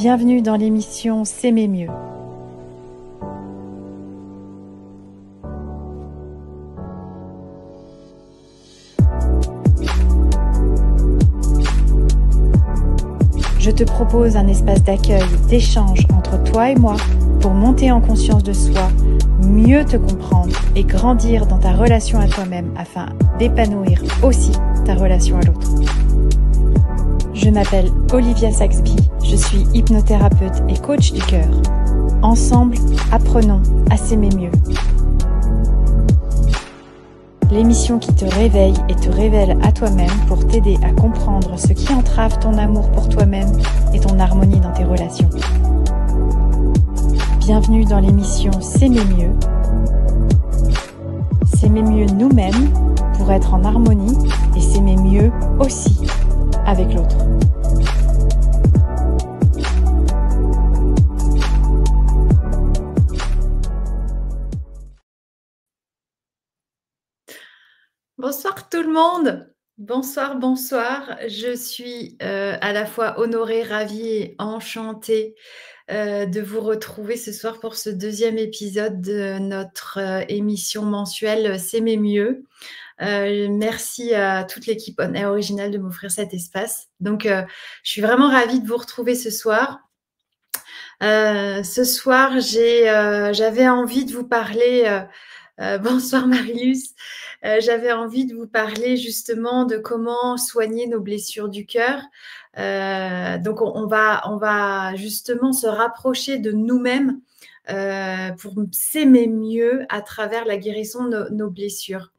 Bienvenue dans l'émission S'aimer mieux. Je te propose un espace d'accueil, d'échange entre toi et moi pour monter en conscience de soi, mieux te comprendre et grandir dans ta relation à toi-même afin d'épanouir aussi ta relation à l'autre. Je m'appelle Olivia Saxby, je suis hypnothérapeute et coach du cœur. Ensemble, apprenons à s'aimer mieux. L'émission qui te réveille et te révèle à toi-même pour t'aider à comprendre ce qui entrave ton amour pour toi-même et ton harmonie dans tes relations. Bienvenue dans l'émission S'aimer mieux. S'aimer mieux nous-mêmes pour être en harmonie et s'aimer mieux aussi avec l'autre. Bonsoir tout le monde, bonsoir. Je suis à la fois honorée, ravie et enchantée de vous retrouver ce soir pour ce deuxième épisode de notre émission mensuelle S'aimer mieux. Merci à toute l'équipe On Air Original de m'offrir cet espace. Donc, je suis vraiment ravie de vous retrouver ce soir. Ce soir, j'avais envie de vous parler... bonsoir Marius. J'avais envie de vous parler justement de comment soigner nos blessures du cœur. Donc, on va justement se rapprocher de nous-mêmes pour s'aimer mieux à travers la guérison de nos blessures.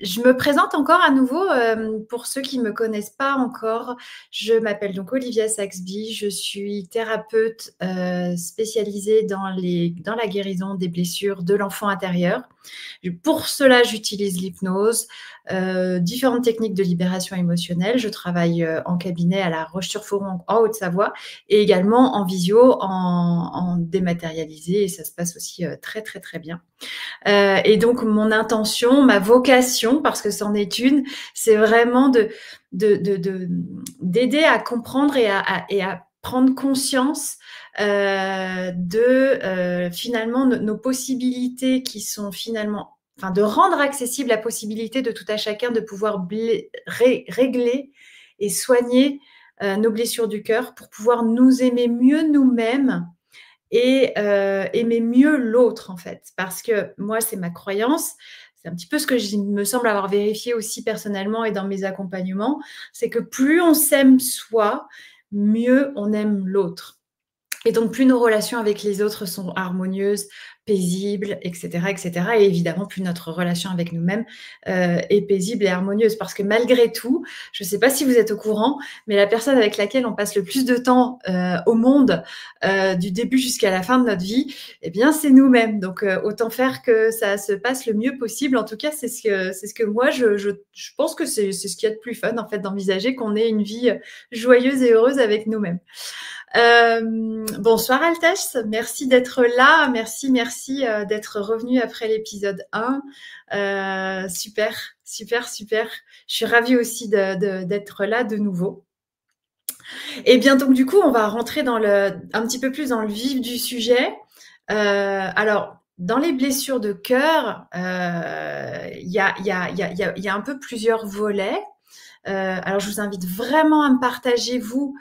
Je me présente encore à nouveau pour ceux qui ne me connaissent pas encore. Je m'appelle donc Olivia Saxby. Je suis thérapeute spécialisée dans la guérison des blessures de l'enfant intérieur. Pour cela, j'utilise l'hypnose, différentes techniques de libération émotionnelle. Je travaille en cabinet à La Roche-sur-Foron en Haute-Savoie et également en visio, en dématérialisé. Et ça se passe aussi très, très, très bien. Et donc, mon intention, ma vocation, parce que c'en est une, c'est vraiment d'aider à comprendre et à prendre conscience finalement nos possibilités qui sont finalement, enfin, de rendre accessible la possibilité de tout à chacun de pouvoir régler et soigner nos blessures du cœur pour pouvoir nous aimer mieux nous-mêmes et aimer mieux l'autre, en fait. Parce que moi, c'est ma croyance, c'est un petit peu ce que je me semble avoir vérifié aussi personnellement et dans mes accompagnements, c'est que plus on s'aime soi, mieux on aime l'autre. Et donc, plus nos relations avec les autres sont harmonieuses, paisibles, etc., etc. Et évidemment, plus notre relation avec nous-mêmes est paisible et harmonieuse. Parce que malgré tout, je ne sais pas si vous êtes au courant, mais la personne avec laquelle on passe le plus de temps au monde, du début jusqu'à la fin de notre vie, eh bien, c'est nous-mêmes. Donc, autant faire que ça se passe le mieux possible. En tout cas, c'est ce que moi, je pense que c'est ce qu'il y a de plus fun, en fait, d'envisager qu'on ait une vie joyeuse et heureuse avec nous-mêmes. Bonsoir Altesh, merci d'être là, merci d'être revenu après l'épisode 1. Super. Je suis ravie aussi d'être là de nouveau. Et bien donc du coup, on va rentrer un petit peu plus dans le vif du sujet. Alors, dans les blessures de cœur, il y a un peu plusieurs volets. Alors, je vous invite vraiment à me partager, vous,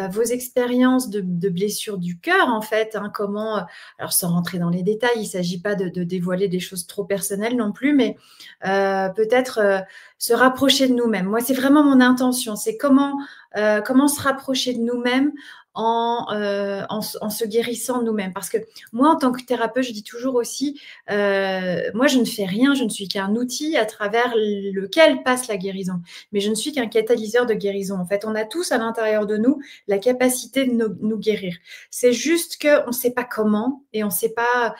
vos expériences de blessures du cœur, en fait. Comment, alors, sans rentrer dans les détails, il ne s'agit pas de dévoiler des choses trop personnelles non plus, mais peut-être se rapprocher de nous-mêmes. Moi, c'est vraiment mon intention. C'est comment se rapprocher de nous-mêmes en se guérissant nous-mêmes. Parce que moi, en tant que thérapeute, je dis toujours aussi, moi, je ne fais rien, je ne suis qu'un outil à travers lequel passe la guérison. Mais je ne suis qu'un catalyseur de guérison. En fait, on a tous à l'intérieur de nous la capacité de nous guérir. C'est juste qu'on ne sait pas comment et on ne sait pas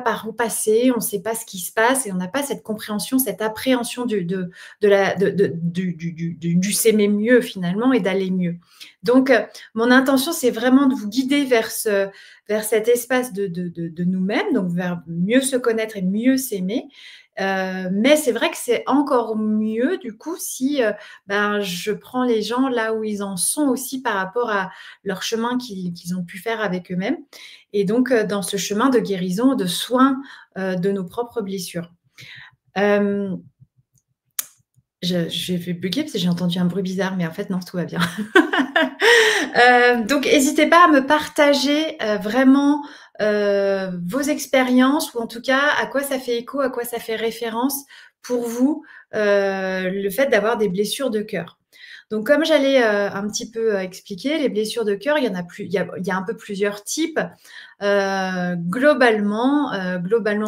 par où passer, on ne sait pas ce qui se passe et on n'a pas cette compréhension, cette appréhension du s'aimer mieux finalement et d'aller mieux. Donc, mon intention, c'est vraiment de vous guider vers cet espace de nous-mêmes, donc vers mieux se connaître et mieux s'aimer. Mais c'est vrai que c'est encore mieux, du coup, si je prends les gens là où ils en sont aussi par rapport à leur chemin qu'ils ont pu faire avec eux-mêmes. Et donc, dans ce chemin de guérison, de soins de nos propres blessures. J'ai fait bugger parce que j'ai entendu un bruit bizarre, mais en fait, non, tout va bien. Donc, n'hésitez pas à me partager vraiment vos expériences, ou en tout cas, à quoi ça fait écho, à quoi ça fait référence pour vous, le fait d'avoir des blessures de cœur. Donc, comme j'allais un petit peu expliquer, les blessures de cœur, il y a un peu plusieurs types. Globalement,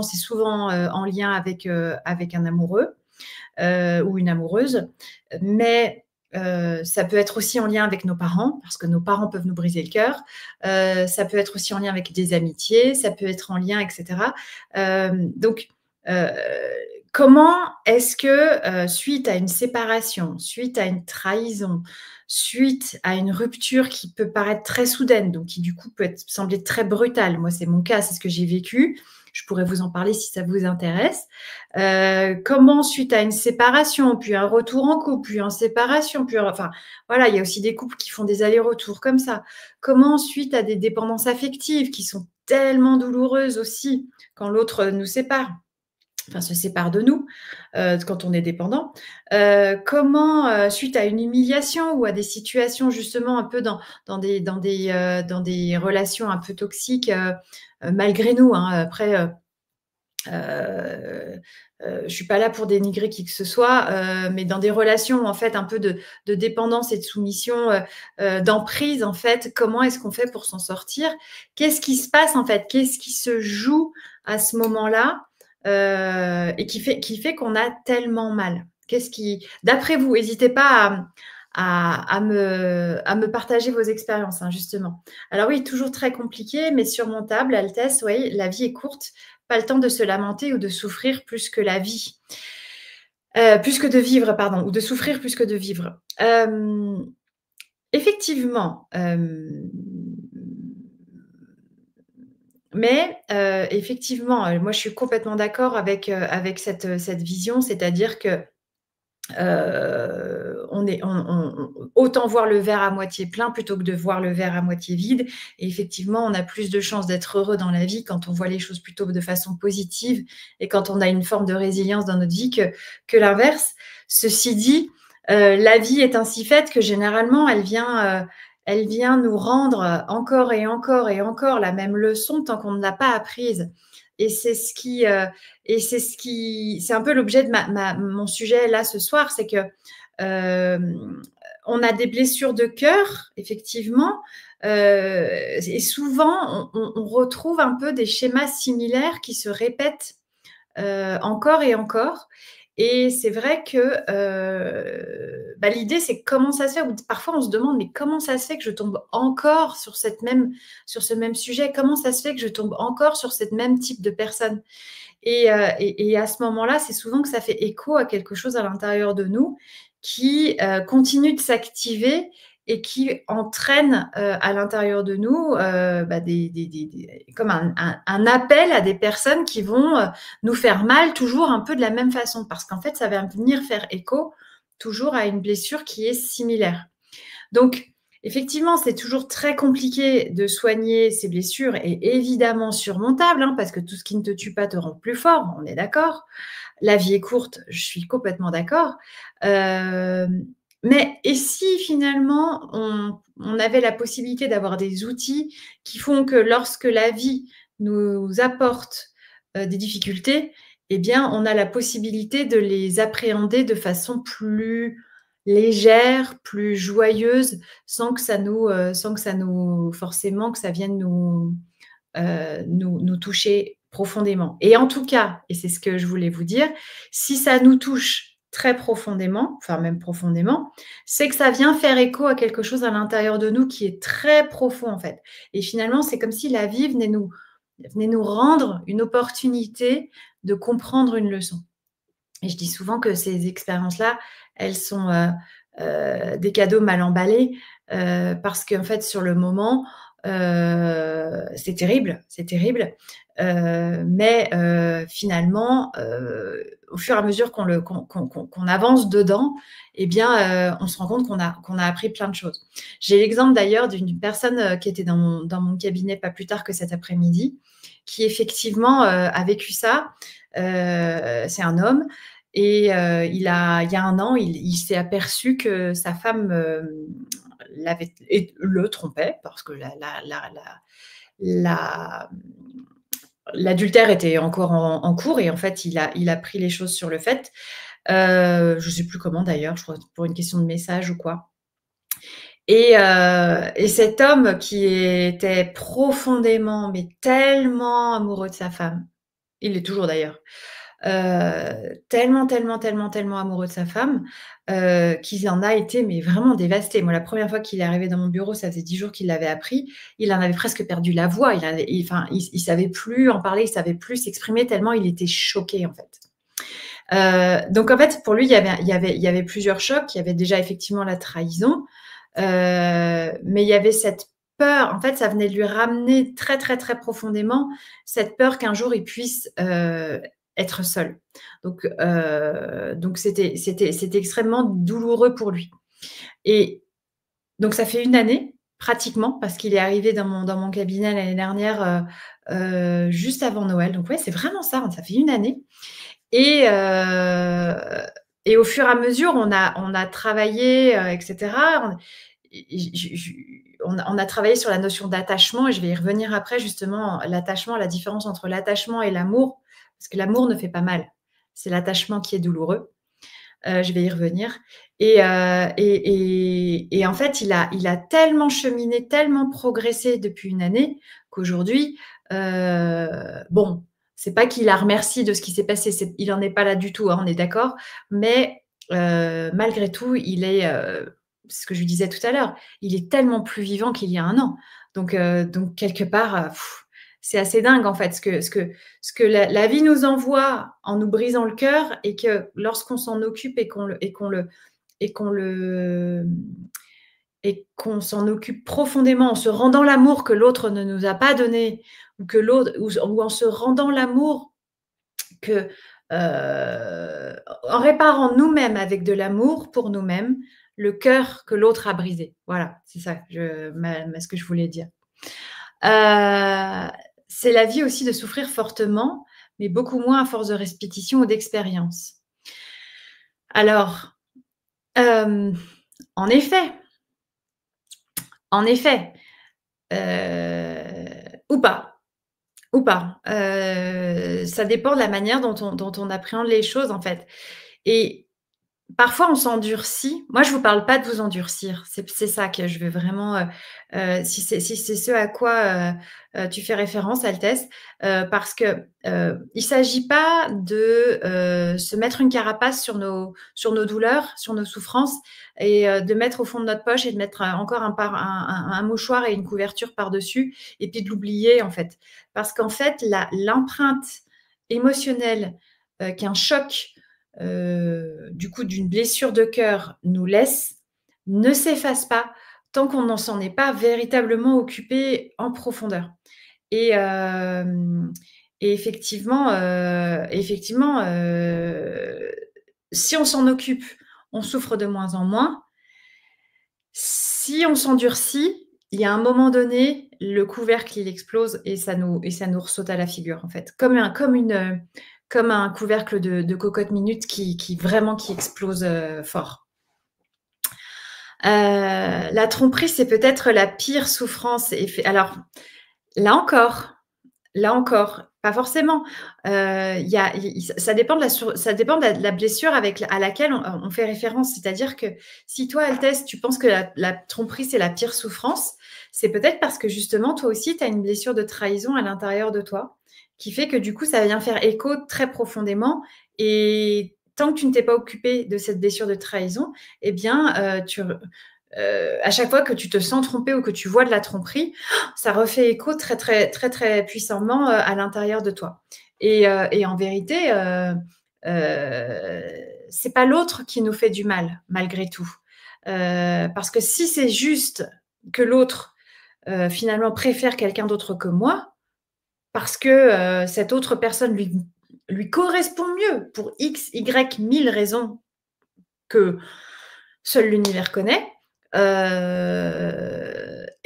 c'est souvent en lien avec un amoureux. Ou une amoureuse, mais ça peut être aussi en lien avec nos parents, parce que nos parents peuvent nous briser le cœur. Ça peut être aussi en lien avec des amitiés, ça peut être en lien, etc. Donc, comment est-ce que, suite à une séparation, suite à une trahison, suite à une rupture qui peut paraître très soudaine, donc qui du coup peut sembler très brutale, moi c'est mon cas, c'est ce que j'ai vécu, je pourrais vous en parler si ça vous intéresse. Comment, suite à une séparation, puis un retour en couple, puis en séparation, puis enfin voilà, il y a aussi des couples qui font des allers-retours comme ça. Comment, suite à des dépendances affectives qui sont tellement douloureuses aussi quand l'autre nous sépare, enfin se sépare de nous, quand on est dépendant. Comment, suite à une humiliation ou à des situations justement un peu dans des relations un peu toxiques, malgré nous, hein, après, je suis pas là pour dénigrer qui que ce soit, mais dans des relations en fait un peu de dépendance et de soumission, d'emprise en fait, comment est-ce qu'on fait pour s'en sortir? Qu'est-ce qui se passe en fait? Qu'est-ce qui se joue à ce moment-là, et qui fait qu'on a tellement mal? Qu'est-ce qui d'après vous, n'hésitez pas à me partager vos expériences, hein, justement. Alors oui, toujours très compliqué, mais surmontable, Altesse, oui, la vie est courte, pas le temps de se lamenter ou de souffrir plus que la vie. Plus que de vivre, pardon, ou de souffrir plus que de vivre. Effectivement, mais effectivement, moi je suis complètement d'accord avec cette vision, c'est-à-dire que on autant voir le verre à moitié plein plutôt que de voir le verre à moitié vide. Et effectivement, on a plus de chances d'être heureux dans la vie quand on voit les choses plutôt de façon positive et quand on a une forme de résilience dans notre vie que l'inverse. Ceci dit, la vie est ainsi faite que généralement, elle vient nous rendre encore et encore et encore la même leçon tant qu'on ne l'a pas apprise. Et c'est ce qui, c'est un peu l'objet de mon sujet là ce soir, c'est que on a des blessures de cœur, effectivement, et souvent on retrouve un peu des schémas similaires qui se répètent encore et encore. Et c'est vrai que l'idée, c'est comment ça se fait, ou parfois on se demande, mais comment ça se fait que je tombe encore sur ce même sujet? Comment ça se fait que je tombe encore sur ce même type de personne? Et à ce moment-là, c'est souvent que ça fait écho à quelque chose à l'intérieur de nous qui continue de s'activer et qui entraîne à l'intérieur de nous comme un appel à des personnes qui vont nous faire mal toujours un peu de la même façon, parce qu'en fait, ça va venir faire écho toujours à une blessure qui est similaire. Donc, effectivement, c'est toujours très compliqué de soigner ces blessures, et évidemment surmontable, hein, parce que tout ce qui ne te tue pas te rend plus fort, on est d'accord. La vie est courte, je suis complètement d'accord. Mais et si finalement on avait la possibilité d'avoir des outils qui font que lorsque la vie nous apporte des difficultés, eh bien, on a la possibilité de les appréhender de façon plus légère, plus joyeuse, sans que ça nous forcément que ça vienne nous toucher profondément. Et en tout cas, et c'est ce que je voulais vous dire, si ça nous touche très profondément, enfin même profondément, c'est que ça vient faire écho à quelque chose à l'intérieur de nous qui est très profond en fait. Et finalement, c'est comme si la vie venait nous rendre une opportunité de comprendre une leçon. Et je dis souvent que ces expériences-là, elles sont des cadeaux mal emballés, parce qu'en fait, sur le moment, c'est terrible, c'est terrible. Mais finalement, au fur et à mesure qu'on avance dedans, eh bien, on se rend compte qu'on a appris plein de choses. J'ai l'exemple d'ailleurs d'une personne qui était dans mon cabinet pas plus tard que cet après-midi, qui effectivement a vécu ça. C'est un homme. Et il y a un an, il s'est aperçu que sa femme le trompait, parce que l'adultère était encore en cours, et en fait, il a pris les choses sur le fait. Je ne sais plus comment d'ailleurs, je crois pour une question de message ou quoi. Et cet homme qui était profondément, mais tellement amoureux de sa femme, il l'est toujours d'ailleurs, tellement, tellement, tellement, tellement amoureux de sa femme, qu'il en a été mais vraiment dévasté. Moi, la première fois qu'il est arrivé dans mon bureau, ça faisait 10 jours qu'il l'avait appris, il en avait presque perdu la voix. Il savait plus en parler, il savait plus s'exprimer tellement il était choqué, en fait. Donc en fait, pour lui, il y avait plusieurs chocs. Il y avait déjà effectivement la trahison, mais il y avait cette peur. En fait, ça venait de lui ramener très, très, très profondément cette peur qu'un jour il puisse être seul. Donc c'était extrêmement douloureux pour lui. Et donc ça fait une année pratiquement, parce qu'il est arrivé dans mon cabinet l'année dernière, juste avant Noël. Donc ouais, c'est vraiment ça, ça fait une année. Et au fur et à mesure, on a travaillé, etc. On a travaillé sur la notion d'attachement, et je vais y revenir après, justement, l'attachement, la différence entre l'attachement et l'amour, parce que l'amour ne fait pas mal, c'est l'attachement qui est douloureux. Je vais y revenir. Et en fait, il a tellement cheminé, tellement progressé depuis une année, qu'aujourd'hui, bon, c'est pas qu'il la remercie de ce qui s'est passé, il en est pas là du tout, hein, on est d'accord, mais malgré tout, c'est ce que je lui disais tout à l'heure, il est tellement plus vivant qu'il y a un an. Donc quelque part, c'est assez dingue, en fait, ce que la vie nous envoie en nous brisant le cœur, et que lorsqu'on s'en occupe et qu'on s'en occupe profondément, en se rendant l'amour que l'autre ne nous a pas donné, ou en se rendant l'amour que, en réparant nous-mêmes avec de l'amour pour nous-mêmes, le cœur que l'autre a brisé. Voilà, c'est ça ce que je voulais dire. C'est la vie aussi de souffrir fortement, mais beaucoup moins à force de répétition ou d'expérience. Alors, en effet, ou pas, ça dépend de la manière dont on appréhende les choses, en fait. Et parfois, on s'endurcit. Moi, je vous parle pas de vous endurcir. C'est ça que je veux vraiment, si c'est ce à quoi, tu fais référence, Altesse, parce que, il s'agit pas de, se mettre une carapace sur nos douleurs, sur nos souffrances, et de mettre au fond de notre poche, et de mettre encore un mouchoir et une couverture par-dessus, et puis de l'oublier, en fait. Parce qu'en fait, l'empreinte émotionnelle, qu'un choc, du coup, d'une blessure de cœur nous laisse, ne s'efface pas tant qu'on n'en s'en est pas véritablement occupé en profondeur. Et effectivement, si on s'en occupe, on souffre de moins en moins. Si on s'endurcit, il y a un moment donné, le couvercle, il explose, et ça nous ressaute à la figure, en fait. Comme un couvercle de cocotte minute qui vraiment explose fort. La tromperie, c'est peut-être la pire souffrance. Alors, là encore, pas forcément. Ça dépend de la blessure à laquelle on fait référence. C'est-à-dire que si toi, Altesse, tu penses que la tromperie, c'est la pire souffrance, c'est peut-être parce que justement, toi aussi, tu as une blessure de trahison à l'intérieur de toi, qui fait que du coup, ça vient faire écho très profondément. Et tant que tu ne t'es pas occupé de cette blessure de trahison, eh bien, à chaque fois que tu te sens trompé ou que tu vois de la tromperie, ça refait écho très, très, très, très puissamment à l'intérieur de toi. Et en vérité, c'est pas l'autre qui nous fait du mal, malgré tout. Parce que si c'est juste que l'autre, finalement préfère quelqu'un d'autre que moi, parce que, cette autre personne lui correspond mieux pour X, Y, 1000 raisons que seul l'univers connaît,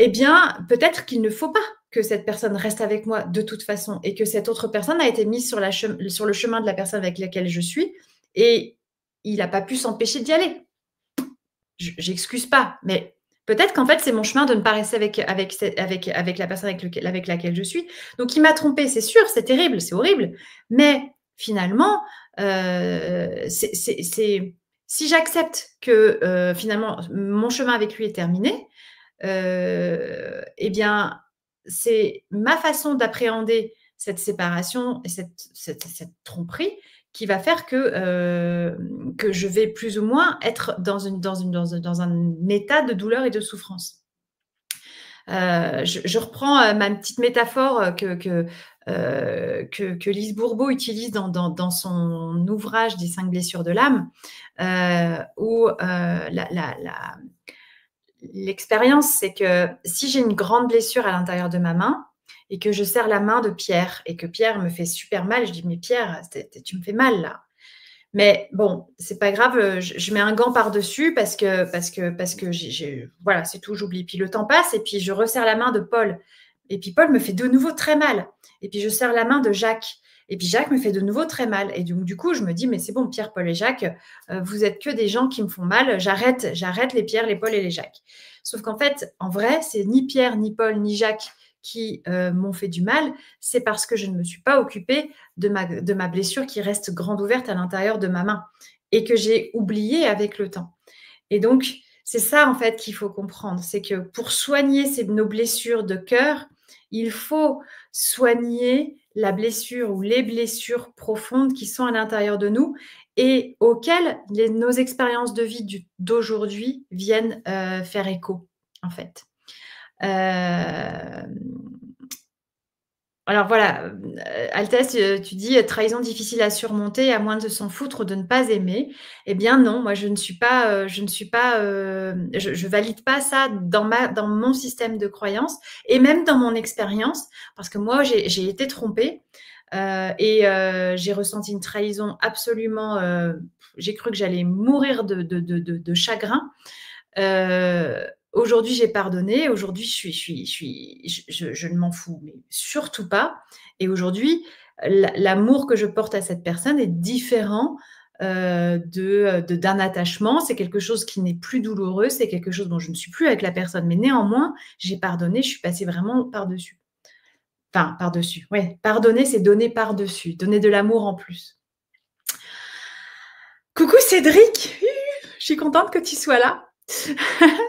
eh bien, peut-être qu'il ne faut pas que cette personne reste avec moi de toute façon et que cette autre personne a été mise sur le chemin de la personne avec laquelle je suis et il n'a pas pu s'empêcher d'y aller. J'excuse pas, mais peut-être qu'en fait, c'est mon chemin de ne pas rester avec la personne avec laquelle je suis. Donc il m'a trompée, c'est sûr, c'est terrible, c'est horrible, mais finalement, si j'accepte que, finalement, mon chemin avec lui est terminé, eh bien, c'est ma façon d'appréhender cette séparation et cette tromperie qui va faire que je vais plus ou moins être dans un état de douleur et de souffrance. Je reprends, ma petite métaphore, que Lise Bourbeau utilise dans son ouvrage des 5 blessures de l'âme, où, l'expérience, c'est que si j'ai une grande blessure à l'intérieur de ma main et que je serre la main de Pierre et que Pierre me fait super mal, je dis: «Mais Pierre, tu me fais mal là». Mais bon, c'est pas grave, je mets un gant par-dessus parce que voilà, c'est tout, j'oublie. Puis le temps passe et puis je resserre la main de Paul et puis Paul me fait de nouveau très mal et puis je serre la main de Jacques et puis Jacques me fait de nouveau très mal et donc du coup, je me dis: «Mais c'est bon, Pierre, Paul et Jacques, vous êtes que des gens qui me font mal, j'arrête les Pierre, les Paul et les Jacques». Sauf qu'en fait, en vrai, c'est ni Pierre, ni Paul, ni Jacques qui, m'ont fait du mal, c'est parce que je ne me suis pas occupée de ma blessure qui reste grande ouverte à l'intérieur de ma main et que j'ai oublié avec le temps. Et donc, c'est ça en fait qu'il faut comprendre, c'est que pour soigner nos blessures de cœur, il faut soigner la blessure ou les blessures profondes qui sont à l'intérieur de nous et auxquelles nos expériences de vie d'aujourd'hui viennent faire écho, en fait. Euh, alors voilà, Altesse, tu dis: «Trahison difficile à surmonter à moins de s'en foutre ou de ne pas aimer». Eh bien non, moi je valide pas ça dans mon système de croyance et même dans mon expérience parce que moi j'ai été trompée, j'ai ressenti une trahison absolument, j'ai cru que j'allais mourir de chagrin. Aujourd'hui, j'ai pardonné. Aujourd'hui, je ne m'en fous, mais surtout pas. Et aujourd'hui, l'amour que je porte à cette personne est différent d'un attachement. C'est quelque chose qui n'est plus douloureux. C'est quelque chose dont je ne suis plus avec la personne. Mais néanmoins, j'ai pardonné. Je suis passée vraiment par-dessus. Enfin, par-dessus. Ouais, pardonner, c'est donner par-dessus. Donner de l'amour en plus. Coucou Cédric, je suis contente que tu sois là.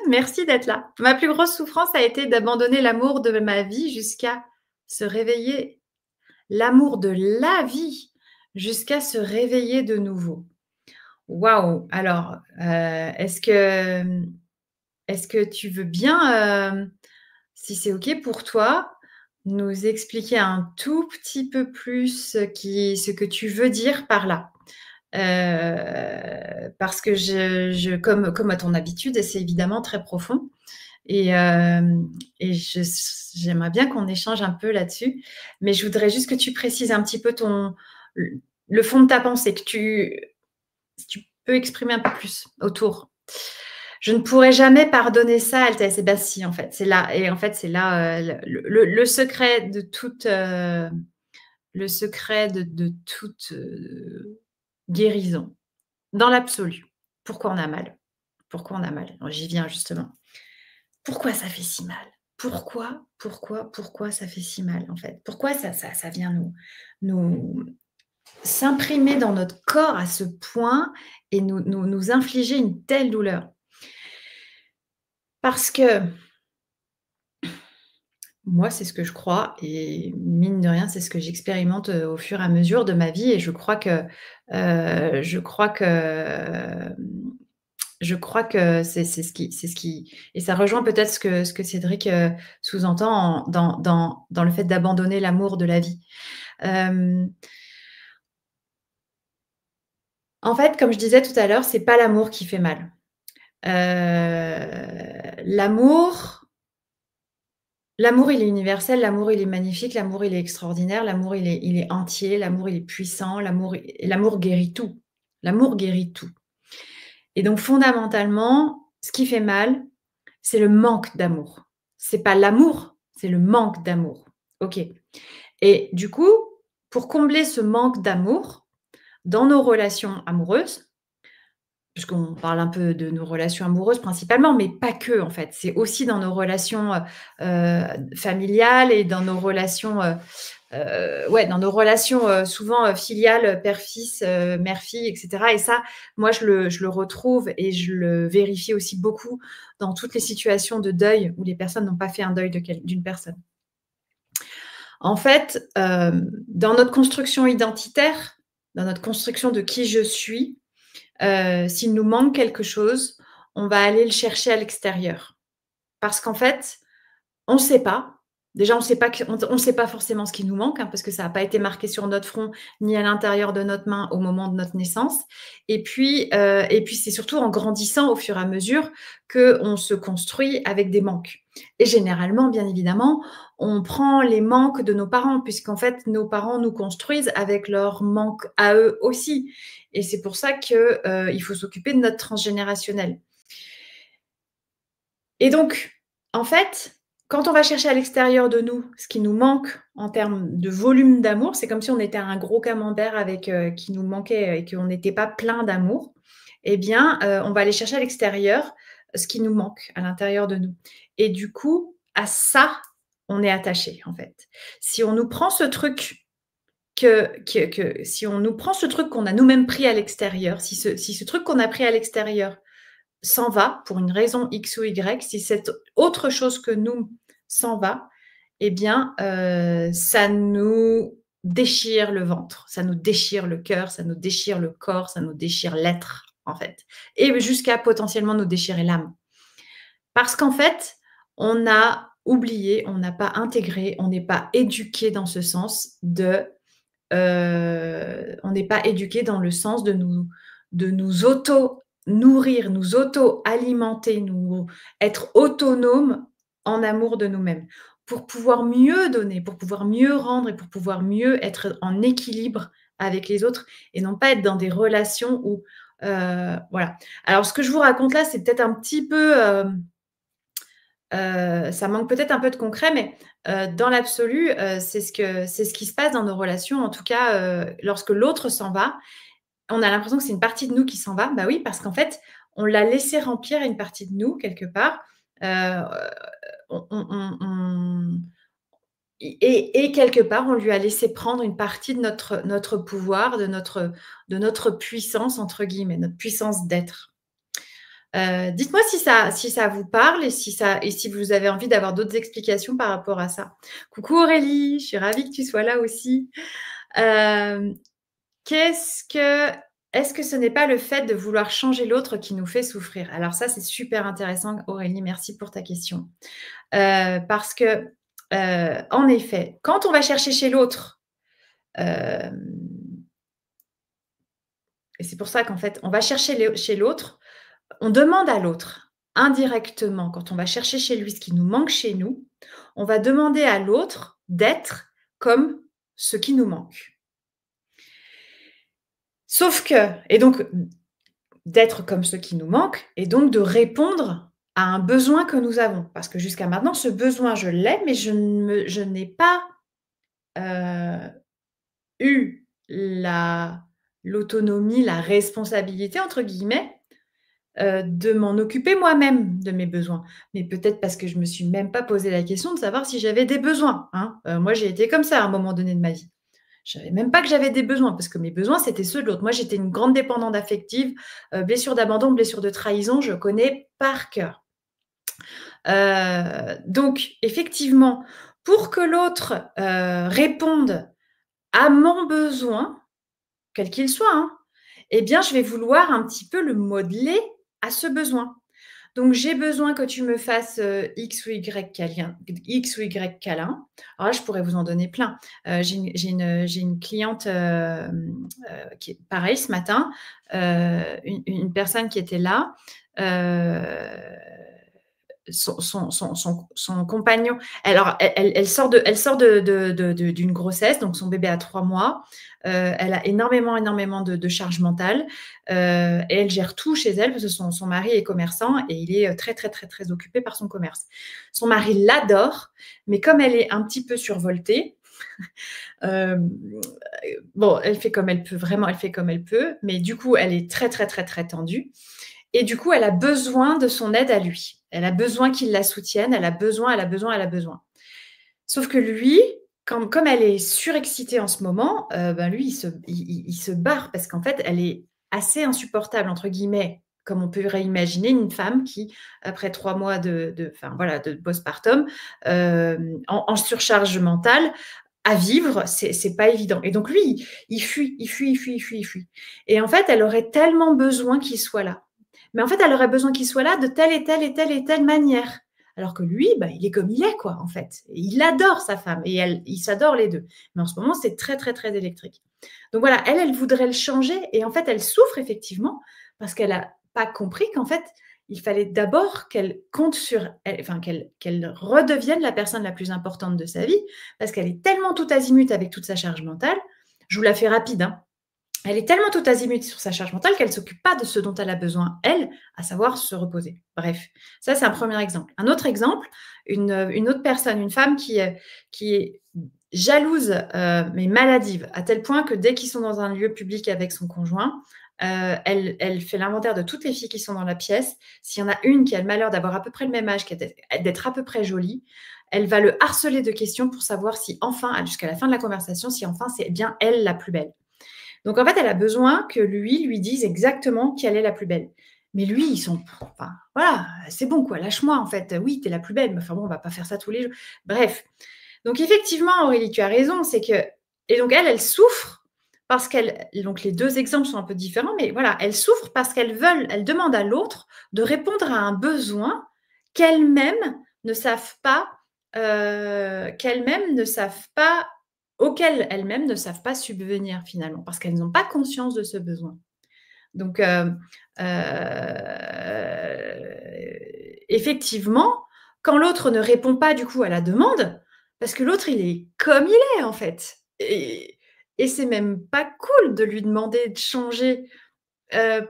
Merci d'être là. Ma plus grosse souffrance a été d'abandonner l'amour de ma vie jusqu'à se réveiller, l'amour de la vie jusqu'à se réveiller de nouveau. Waouh! Alors, est-ce que tu veux bien, si c'est OK pour toi, nous expliquer un tout petit peu plus ce que tu veux dire par là? Parce que comme à ton habitude, c'est évidemment très profond et j'aimerais bien qu'on échange un peu là-dessus. Mais je voudrais juste que tu précises un petit peu le fond de ta pensée, si tu peux exprimer un peu plus autour. Je ne pourrais jamais pardonner ça, Altesse. Et bien si, en fait, c'est là. Et en fait, c'est là le secret de toute, guérison, dans l'absolu. Pourquoi on a mal? Pourquoi on a mal? J'y viens justement. Pourquoi ça fait si mal? Pourquoi ça fait si mal, en fait? Pourquoi ça vient nous s'imprimer dans notre corps à ce point et nous infliger une telle douleur? Parce que moi, c'est ce que je crois et mine de rien, c'est ce que j'expérimente, au fur et à mesure de ma vie et je crois que c'est ce qui et ça rejoint peut-être ce que Cédric, sous-entend dans le fait d'abandonner l'amour de la vie. Hem, En fait, comme je disais tout à l'heure, c'est pas l'amour qui fait mal. L'amour, l'amour, il est universel, l'amour, il est magnifique, l'amour, il est extraordinaire, l'amour, il est entier, l'amour, il est puissant, l'amour guérit tout. L'amour guérit tout. Et donc fondamentalement, ce qui fait mal, c'est le manque d'amour. C'est pas l'amour, c'est le manque d'amour. OK. Et du coup, pour combler ce manque d'amour dans nos relations amoureuses, puisqu'on parle un peu de nos relations amoureuses principalement, mais pas que en fait. C'est aussi dans nos relations, familiales et dans nos relations, ouais, dans nos relations, souvent, filiales, père-fils, mère-fille et cetera et ça, moi, je le retrouve et je le vérifie aussi beaucoup dans toutes les situations de deuil où les personnes n'ont pas fait un deuil d'une personne. En fait, dans notre construction identitaire, dans notre construction de qui je suis, s'il nous manque quelque chose, on va aller le chercher à l'extérieur. Parce qu'en fait, on ne sait pas. Déjà, on sait pas forcément ce qui nous manque, hein, parce que ça n'a pas été marqué sur notre front, ni à l'intérieur de notre main au moment de notre naissance. Et puis c'est surtout en grandissant au fur et à mesure qu'on se construit avec des manques. Et généralement, bien évidemment, on prend les manques de nos parents, puisqu'en fait, nos parents nous construisent avec leurs manques à eux aussi. Et c'est pour ça qu'il faut s'occuper de notre transgénérationnel. Et donc, en fait, quand on va chercher à l'extérieur de nous ce qui nous manque en termes de volume d'amour, c'est comme si on était un gros camembert avec, qui nous manquait et qu'on n'était pas plein d'amour. Eh bien, on va aller chercher à l'extérieur ce qui nous manque à l'intérieur de nous. Et du coup, à ça, on est attaché, en fait. Si on nous prend ce truc si on nous prend ce truc qu'on a nous-mêmes pris à l'extérieur, si ce truc qu'on a pris à l'extérieur s'en va pour une raison X ou Y, si cette autre chose que nous s'en va, eh bien, ça nous déchire le ventre, ça nous déchire le cœur, ça nous déchire le corps, ça nous déchire l'être, en fait, et jusqu'à potentiellement nous déchirer l'âme. Parce qu'en fait, on a oublié, on n'a pas intégré, on n'est pas éduqué dans ce sens on n'est pas éduqué dans le sens de nous auto-nourrir, nous auto-alimenter, être autonome en amour de nous-mêmes, pour pouvoir mieux donner, pour pouvoir mieux rendre et pour pouvoir mieux être en équilibre avec les autres et non pas être dans des relations où, voilà. Alors ce que je vous raconte là, c'est peut-être un petit peu, ça manque peut-être un peu de concret, mais dans l'absolu, c'est ce qui se passe dans nos relations. En tout cas, lorsque l'autre s'en va, on a l'impression que c'est une partie de nous qui s'en va. Bah oui, parce qu'en fait, on l'a laissé remplir une partie de nous quelque part. Heu, on et quelque part, on lui a laissé prendre une partie de notre pouvoir, de notre «puissance» entre guillemets, notre puissance d'être. Dites-moi si ça vous parle et si vous avez envie d'avoir d'autres explications par rapport à ça. Coucou Aurélie, je suis ravie que tu sois là aussi. Hem, qu'est-ce que est-ce que ce n'est pas le fait de vouloir changer l'autre qui nous fait souffrir? Alors ça, c'est super intéressant Aurélie, merci pour ta question. Parce que, en effet, quand on va chercher chez l'autre, hem et c'est pour ça qu'en fait, on va chercher chez l'autre. On demande à l'autre, indirectement, quand on va chercher chez lui ce qui nous manque chez nous, on va demander à l'autre d'être comme ce qui nous manque. Sauf que et donc d'être comme ce qui nous manque et donc de répondre à un besoin que nous avons. Parce que jusqu'à maintenant, ce besoin, je l'ai, mais je n'ai pas, heu, eu l'autonomie, la «responsabilité» entre guillemets de m'en occuper moi-même de mes besoins. Mais peut-être parce que je me suis même pas posé la question de savoir si j'avais des besoins, hein. Moi, j'ai été comme ça à un moment donné de ma vie. Je savais même pas que j'avais des besoins parce que mes besoins, c'était ceux de l'autre. Moi, j'étais une grande dépendante affective, blessure d'abandon, blessure de trahison, je connais par cœur. Donc effectivement, pour que l'autre, réponde à mon besoin, quel qu'il soit, hein, eh bien, je vais vouloir un petit peu le modeler à ce besoin. Donc j'ai besoin que tu me fasses, X ou Y câlin. Alors là, je pourrais vous en donner plein. J'ai une cliente, qui est pareil ce matin, une personne qui était là, heu, son compagnon, alors elle sort d'une grossesse, donc son bébé a 3 mois. Elle a énormément de charge mentale, et elle gère tout chez elle parce que son mari est commerçant et il est, très occupé par son commerce. Son mari l'adore, mais comme elle est un petit peu survoltée, hem, bon, elle fait comme elle peut, vraiment, elle fait comme elle peut, mais du coup, elle est très tendue et du coup, elle a besoin de son aide à lui. Elle a besoin qu'il la soutienne, elle a besoin. Sauf que lui, comme elle est surexcitée en ce moment, ben, lui, il se barre parce qu'en fait, elle est assez «insupportable» entre guillemets, comme on pourrait imaginer une femme qui, après 3 mois enfin voilà, de postpartum, en surcharge mentale, à vivre, c'est pas évident et donc lui, il fuit et en fait, elle aurait tellement besoin qu'il soit là. Mais en fait, elle aurait besoin qu'il soit là de telle et telle et telle et telle manière. Alors que lui, bah, il est comme il est, quoi, en fait. Il adore sa femme et ils s'adorent les 2. Mais en ce moment, c'est très électrique. Donc voilà, elle voudrait le changer et en fait, elle souffre effectivement parce qu'elle a pas compris qu'en fait, il fallait d'abord qu'elle compte sur elle, enfin qu'elle redevienne la personne la plus importante de sa vie parce qu'elle est tellement tout azimut avec toute sa charge mentale. Je vous la fais rapide, hein. Elle est tellement tout azimut sur sa charge mentale qu'elle ne s'occupe pas de ce dont elle a besoin, elle, à savoir se reposer. Bref, ça, c'est un premier exemple. Un autre exemple, une autre personne, une femme qui est jalouse, mais maladive, à tel point que dès qu'ils sont dans un lieu public avec son conjoint, elle fait l'inventaire de toutes les filles qui sont dans la pièce. S'il y en a une qui a le malheur d'avoir à peu près le même âge, d'être à peu près jolie, elle va le harceler de questions pour savoir si enfin, jusqu'à la fin de la conversation, si enfin c'est bien elle la plus belle. Donc en fait, elle a besoin que lui dise exactement quelle est la plus belle. Mais lui, enfin, voilà, c'est bon quoi, lâche-moi en fait. Oui, tu es la plus belle, mais enfin bon, on va pas faire ça tous les jours. Bref. Donc effectivement, Aurélie, tu as raison, c'est que et donc elle souffre parce donc les 2 exemples sont un peu différents, mais voilà, elle souffre parce elle demande à l'autre de répondre à un besoin qu'elles-mêmes ne savent pas, qu'elles-mêmes ne savent pas auxquelles elles-mêmes ne savent pas subvenir finalement, parce qu'elles n'ont pas conscience de ce besoin. Donc, effectivement, quand l'autre ne répond pas du coup à la demande, parce que l'autre il est comme il est en fait et c'est même pas cool de lui demander de changer,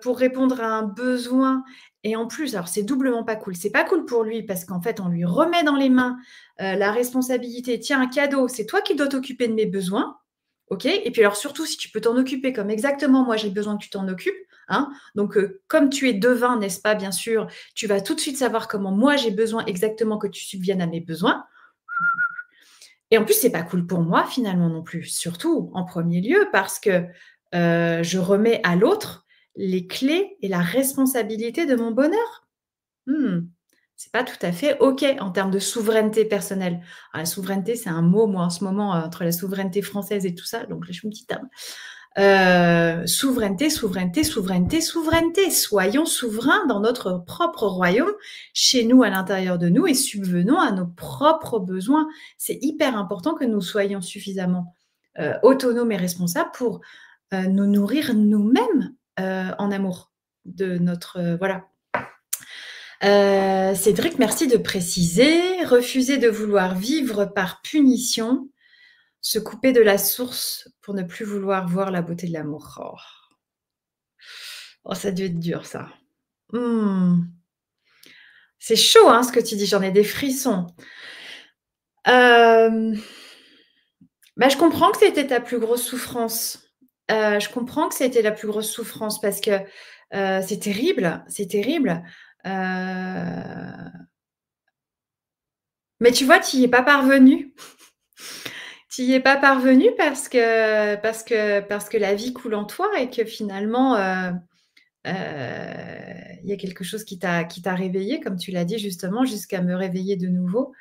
pour répondre à un besoin et en plus, alors c'est doublement pas cool. C'est pas cool pour lui parce qu'en fait, on lui remet dans les mains, la responsabilité: «Tiens, un cadeau, c'est toi qui dois t'occuper de mes besoins». OK, et puis alors surtout si tu peux t'en occuper comme exactement moi j'ai besoin que tu t'en occupes, hein. Donc, comme tu es devin, n'est-ce pas, bien sûr, tu vas tout de suite savoir comment moi j'ai besoin exactement que tu subviennes à mes besoins et en plus c'est pas cool pour moi finalement non plus. Surtout en premier lieu parce que, je remets à l'autre les clés et la responsabilité de mon bonheur. Mmh. C'est pas tout à fait OK en termes de souveraineté personnelle. Ah, la souveraineté, c'est un mot, moi, en ce moment, entre la souveraineté française et tout ça, donc je suis une petite âme. Souveraineté. Soyons souverains dans notre propre royaume, chez nous, à l'intérieur de nous et subvenons à nos propres besoins. C'est hyper important que nous soyons suffisamment, autonomes et responsables pour, nous nourrir nous-mêmes, en amour de notre, voilà. Cédric, merci de préciser. Refuser de vouloir vivre par punition, se couper de la source pour ne plus vouloir voir la beauté de l'amour. Oh. Oh, ça a dû être dur ça. Mmh. C'est chaud, hein, ce que tu dis, j'en ai des frissons. Bah, je comprends que c'était ta plus grosse souffrance. Je comprends que c'était la plus grosse souffrance parce que, c'est terrible, c'est terrible. Heu Mais tu vois, tu y es pas parvenue. Tu y es pas parvenue parce que la vie coule en toi et que finalement, heu, il y a quelque chose qui t'a réveillée, comme tu l'as dit justement, jusqu'à me réveiller de nouveau.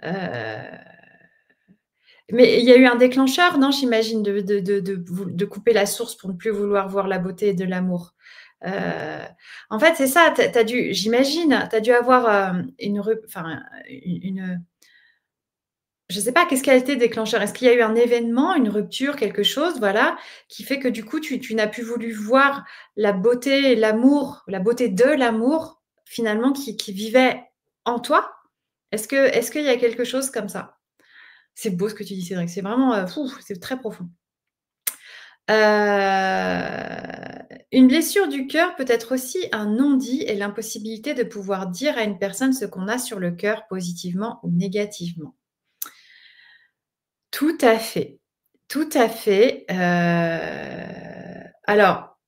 Heu, mais il y a eu un déclencheur, non, j'imagine, de couper la source pour ne plus vouloir voir la beauté de l'amour? Heu, En fait, c'est ça, tu as dû, j'imagine, tu as dû avoir, enfin, une je sais pas, qu'est-ce qui a été déclencheur? Est-ce qu'il y a eu un événement, une rupture, quelque chose, voilà, qui fait que du coup tu n'as plus voulu voir la beauté et l'amour, la beauté de l'amour, finalement qui vivait en toi? Est-ce qu'il y a quelque chose comme ça? C'est beau ce que tu dis, Cédric, c'est vraiment, c'est très profond. Une blessure du cœur peut être aussi un non-dit et l'impossibilité de pouvoir dire à une personne ce qu'on a sur le cœur positivement ou négativement. Tout à fait, tout à fait. Alors,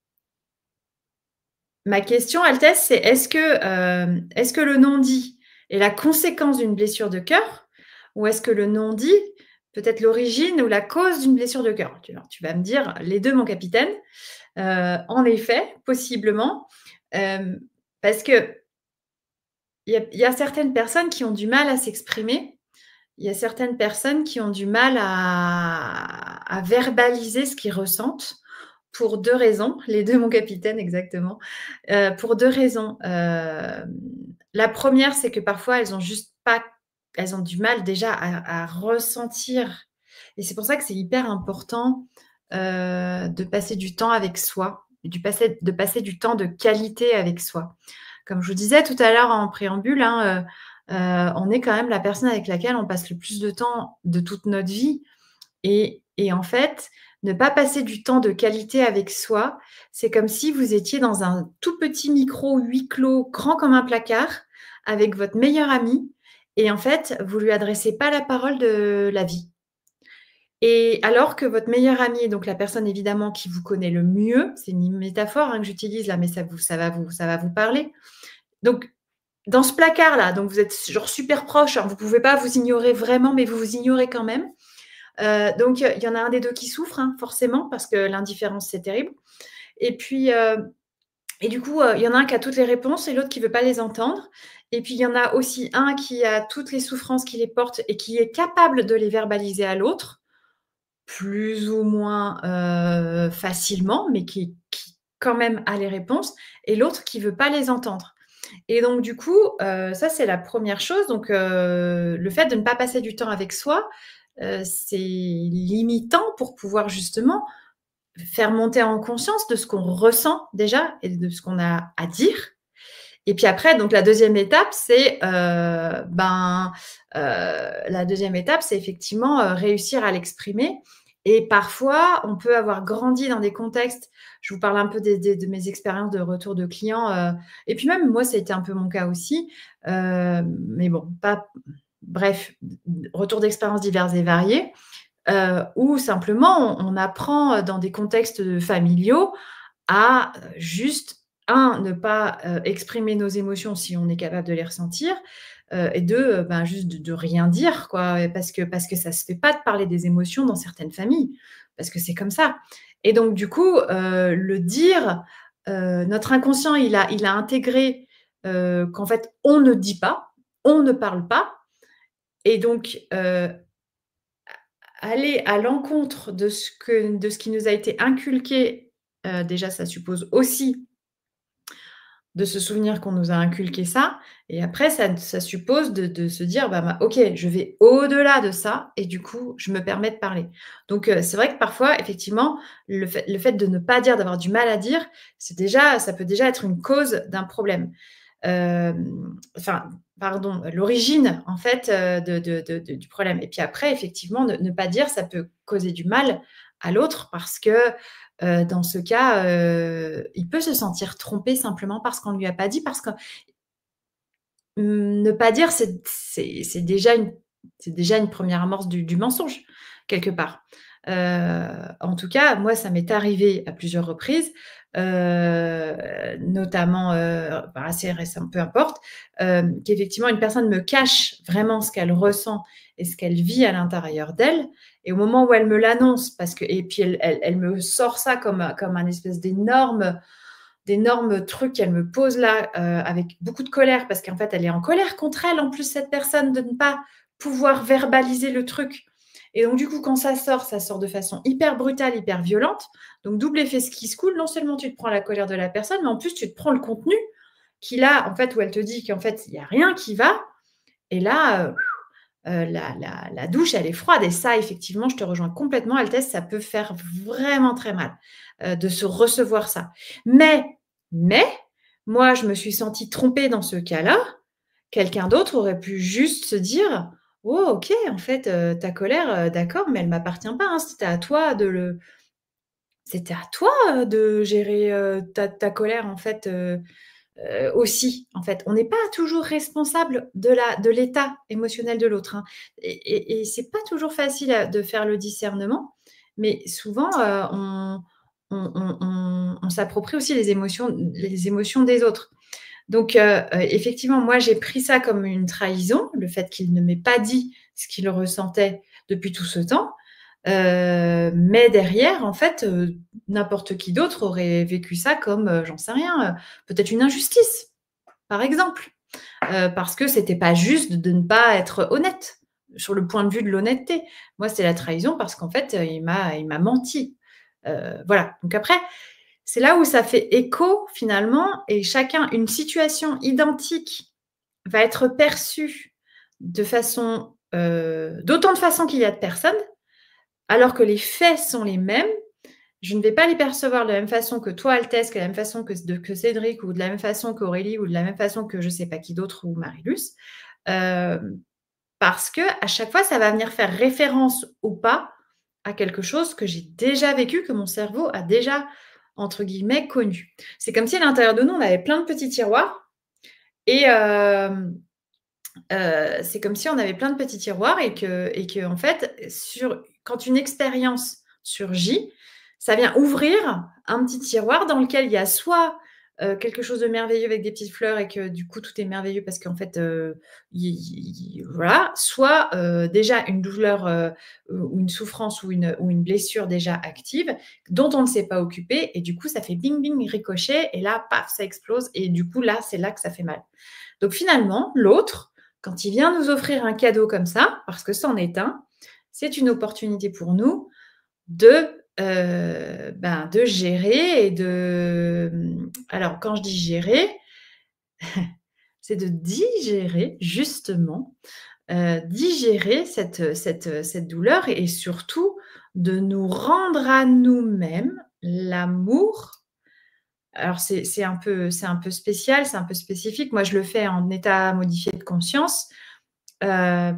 ma question, Altesse, c'est est-ce que le non-dit est la conséquence d'une blessure de cœur ou est-ce que le non-dit peut être l'origine ou la cause d'une blessure de cœur? Tu vas me dire les 2, mon capitaine. En effet, possiblement, parce qu'il y a certaines personnes qui ont du mal à s'exprimer. Il y a certaines personnes qui ont du mal à verbaliser ce qu'ils ressentent pour 2 raisons. Les 2, mon capitaine, exactement. Pour 2 raisons. La première, c'est que parfois, elles ont du mal déjà à ressentir et c'est pour ça que c'est hyper important, de passer du temps avec soi, de passer du temps de qualité avec soi. Comme je vous disais tout à l'heure en préambule, hein, on est quand même la personne avec laquelle on passe le plus de temps de toute notre vie et en fait, ne pas passer du temps de qualité avec soi, c'est comme si vous étiez dans un tout petit micro huis clos, grand comme un placard, avec votre meilleur ami et en fait, vous lui adressez pas la parole de la vie. Et alors que votre meilleur ami, donc la personne évidemment qui vous connaît le mieux, c'est une métaphore, hein, que j'utilise là, mais ça va vous parler. Donc dans ce placard-là, donc vous êtes genre super proche, alors vous pouvez pas vous ignorer vraiment, mais vous vous ignorez quand même. Donc il y en a un des 2 qui souffre, hein, forcément, parce que l'indifférence, c'est terrible. Et puis, et du coup, il y en a un qui a toutes les réponses et l'autre qui veut pas les entendre. Et puis il y en a aussi un qui a toutes les souffrances qui les porte et qui est capable de les verbaliser à l'autre, plus ou moins, facilement, mais qui quand même a les réponses et l'autre qui veut pas les entendre. Et donc du coup, ça c'est la première chose. Donc, le fait de ne pas passer du temps avec soi, c'est limitant pour pouvoir justement faire monter en conscience de ce qu'on ressent déjà et de ce qu'on a à dire. Et puis après, donc la deuxième étape, c'est effectivement réussir à l'exprimer. Et parfois, on peut avoir grandi dans des contextes. Je vous parle un peu de mes expériences de retour de clients. Et puis même moi, ça a été un peu mon cas aussi. Mais bon, pas. Bref, retour d'expériences diverses et variées. Où simplement on apprend dans des contextes familiaux à juste, un, ne pas exprimer nos émotions si on est capable de les ressentir, et deux, juste de rien dire, quoi, parce que ça se fait pas de parler des émotions dans certaines familles, parce que c'est comme ça. Et donc du coup, le dire, notre inconscient, il a intégré qu'en fait, on ne dit pas, on ne parle pas, et donc aller à l'encontre de ce qui nous a été inculqué, déjà ça suppose aussi de se souvenir qu'on nous a inculqué ça et après ça suppose de se dire: OK, je vais au-delà de ça et du coup, je me permets de parler». Donc c'est vrai que parfois, effectivement, le fait de ne pas dire, d'avoir du mal à dire, ça peut déjà être une cause d'un problème. Enfin, pardon, l'origine en fait, du problème et puis après effectivement ne pas dire, ça peut causer du mal à l'autre parce que, dans ce cas, il peut se sentir trompé simplement parce qu'on ne lui a pas dit, parce que, ne pas dire, c'est déjà une première amorce du mensonge, quelque part. En tout cas, moi, ça m'est arrivé à plusieurs reprises, notamment, assez récemment, peu importe, qu'effectivement une personne me cache vraiment ce qu'elle ressent et ce qu'elle vit à l'intérieur d'elle et au moment où elle me l'annonce et puis elle me sort ça comme un espèce d'énormes trucs qu'elle me pose là, avec beaucoup de colère parce qu'en fait, elle est en colère contre elle, en plus, cette personne, de ne pas pouvoir verbaliser le truc et donc du coup, quand ça sort de façon hyper brutale, hyper violente. Donc double effet ski school, non seulement tu te prends la colère de la personne, mais en plus, tu te prends le contenu en fait, où elle te dit qu'en fait, il y a rien qui va et là, la douche, elle est froide et ça, effectivement, je te rejoins complètement, Altesse, ça peut faire vraiment très mal, de se recevoir ça. Mais moi, je me suis sentie trompée dans ce cas-là, quelqu'un d'autre aurait pu juste se dire: «Oh OK, en fait, ta colère, d'accord, mais elle m'appartient pas, hein, c'était à toi, de gérer, ta colère en fait, aussi, en fait. On n'est pas toujours responsable de l'état émotionnel de l'autre, hein, et c'est pas toujours facile de faire le discernement, mais souvent, on s'approprie aussi les émotions des autres. Donc effectivement, moi, j'ai pris ça comme une trahison, le fait qu'il ne m'ait pas dit ce qu'il ressentait depuis tout ce temps. Mais derrière, en fait, n'importe qui d'autre aurait vécu ça comme, j'en sais rien, peut-être une injustice, par exemple, parce que c'était pas juste de ne pas être honnête, sur le point de vue de l'honnêteté. Moi, c'est la trahison parce qu'en fait, il m'a menti. Voilà, donc après, c'est là où ça fait écho finalement et chacun une situation identique va être perçue de façon, d'autant de façons qu'il y a de personnes, alors que les faits sont les mêmes. Je ne vais pas les percevoir de la même façon que toi, Altesse, que de la même façon que Cédric, ou de la même façon qu'Aurélie, ou de la même façon que je ne sais pas qui d'autre, ou Marilus, parce que à chaque fois, ça va venir faire référence ou pas à quelque chose que j'ai déjà vécu, que mon cerveau a déjà, entre guillemets, «connu». C'est comme si à l'intérieur de nous, on avait plein de petits tiroirs et c'est comme si on avait plein de petits tiroirs et que en fait, quand une expérience surgit, ça vient ouvrir un petit tiroir dans lequel il y a soit, quelque chose de merveilleux avec des petites fleurs et que du coup tout est merveilleux parce qu'en fait, voilà, soit, déjà une douleur, ou une souffrance ou une blessure déjà active dont on ne s'est pas occupé et du coup ça fait bing bing ricochet et là paf, ça explose et du coup là, c'est là que ça fait mal. Donc finalement, l'autre, quand il vient nous offrir un cadeau comme ça, parce que c'en est un, c'est une opportunité pour nous de gérer et alors quand je dis gérer, c'est de digérer justement, digérer cette douleur et surtout de nous rendre à nous-mêmes l'amour. Alors c'est un peu spécial, c'est un peu spécifique. Moi, je le fais en état modifié de conscience,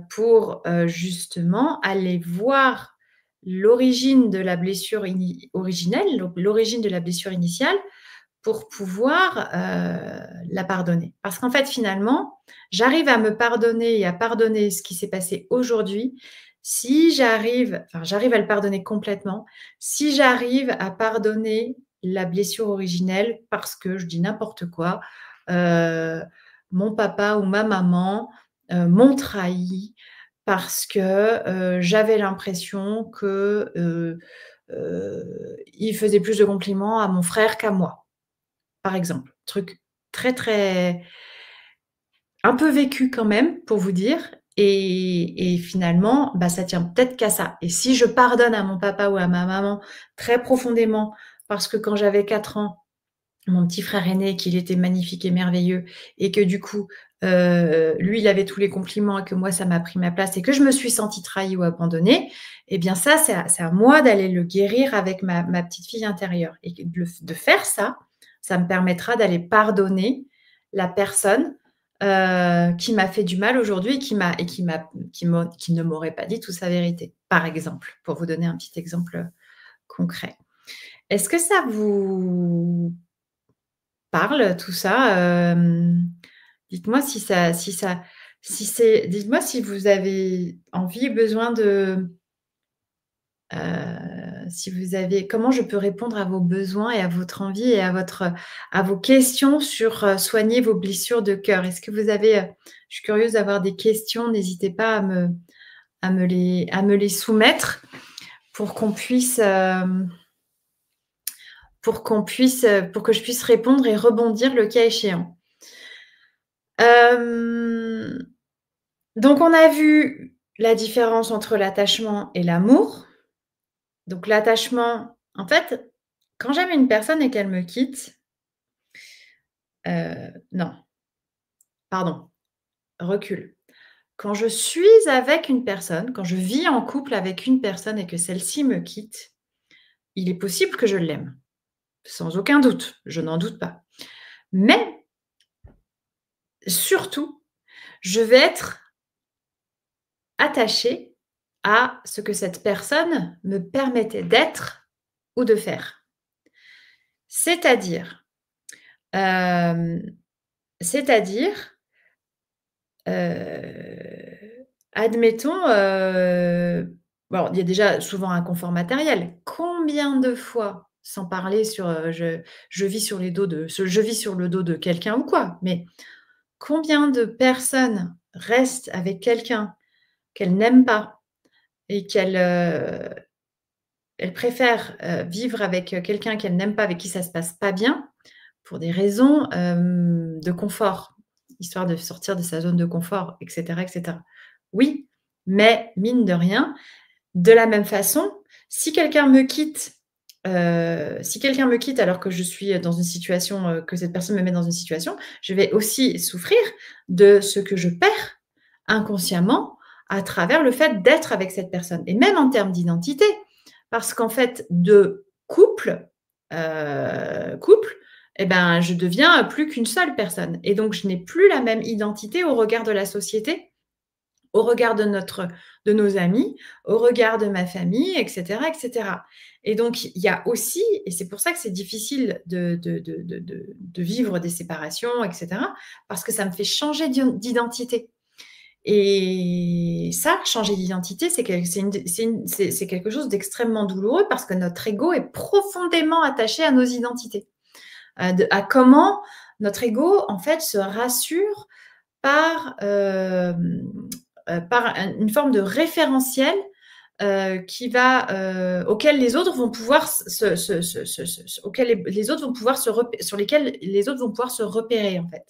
pour, justement aller voir l'origine de la blessure originelle, donc l'origine de la blessure initiale pour pouvoir, la pardonner. Parce qu'en fait, finalement, j'arrive à me pardonner et à pardonner ce qui s'est passé aujourd'hui si j'arrive à le pardonner complètement, si j'arrive à pardonner la blessure originelle parce que je dis n'importe quoi, heu, mon papa ou ma maman, m'ont trahi parce que, j'avais l'impression que, ils faisaient plus de compliments à mon frère qu'à moi. Par exemple, truc très, très un peu vécu quand même pour vous dire et finalement, bah, ça tient peut-être qu'à ça et si je pardonne à mon papa ou à ma maman très profondément parce que quand j'avais 4 ans, mon petit frère aîné, qu'il était magnifique et merveilleux et que du coup, lui, il avait tous les compliments et que moi, ça m'a pris ma place et que je me suis sentie trahie ou abandonnée et bien ça, c'est à moi d'aller le guérir avec ma petite fille intérieure et que de faire ça, ça me permettra d'aller pardonner la personne, qui m'a fait du mal aujourd'hui et qui ne m'aurait pas dit toute sa vérité, par exemple, pour vous donner un petit exemple, concret. Est-ce que ça vous parle tout ça? Dites-moi dites-moi si vous avez envie, besoin si vous avez comment je peux répondre à vos besoins et à votre envie et à vos questions sur, soigner vos blessures de cœur. Est-ce que vous avez, je suis curieuse d'avoir des questions, n'hésitez pas à me les soumettre pour qu'on puisse, pour que je puisse répondre et rebondir le cas échéant. Hem, donc on a vu la différence entre l'attachement et l'amour. Donc l'attachement, en fait, quand j'aime une personne et qu'elle me quitte, non, pardon, recule. Quand je suis avec une personne, quand je vis en couple avec une personne et que celle-ci me quitte, il est possible que je l'aime, sans aucun doute, je n'en doute pas. Mais surtout, je vais être attachée à ce que cette personne me permettait d'être ou de faire. C'est-à-dire, hem, c'est-à-dire, admettons, bon, il y a déjà souvent un confort matériel. Combien de fois, sans parler sur, je vis sur les dos de je vis sur le dos de quelqu'un ou quoi, mais combien de personnes restent avec quelqu'un qu'elles n'aiment pas et elles préfèrent, vivre avec, quelqu'un qu'elles n'aiment pas, avec qui ça se passe pas bien, pour des raisons, de confort, histoire de sortir de sa zone de confort et cetera et cetera. Oui, mais mine de rien, de la même façon, si quelqu'un me quitte, alors que je suis dans une situation, que cette personne me met dans une situation, je vais aussi souffrir de ce que je perds inconsciemment à travers le fait d'être avec cette personne et même en termes d'identité. Parce qu'en fait, de couple et ben, je deviens plus qu'une seule personne et donc je n'ai plus la même identité au regard de la société, au regard de nos amis, au regard de ma famille et cetera et cetera. Et donc il y a aussi et c'est pour ça que c'est difficile de vivre des séparations et cetera, parce que ça me fait changer d'identité. Et ça, changer d'identité, c'est quelque chose d'extrêmement douloureux parce que notre ego est profondément attaché à nos identités. À comment notre ego, en fait, se rassure par une forme de référentiel auquel les autres vont pouvoir auquel les autres vont pouvoir sur lesquels les autres vont pouvoir se repérer, en fait.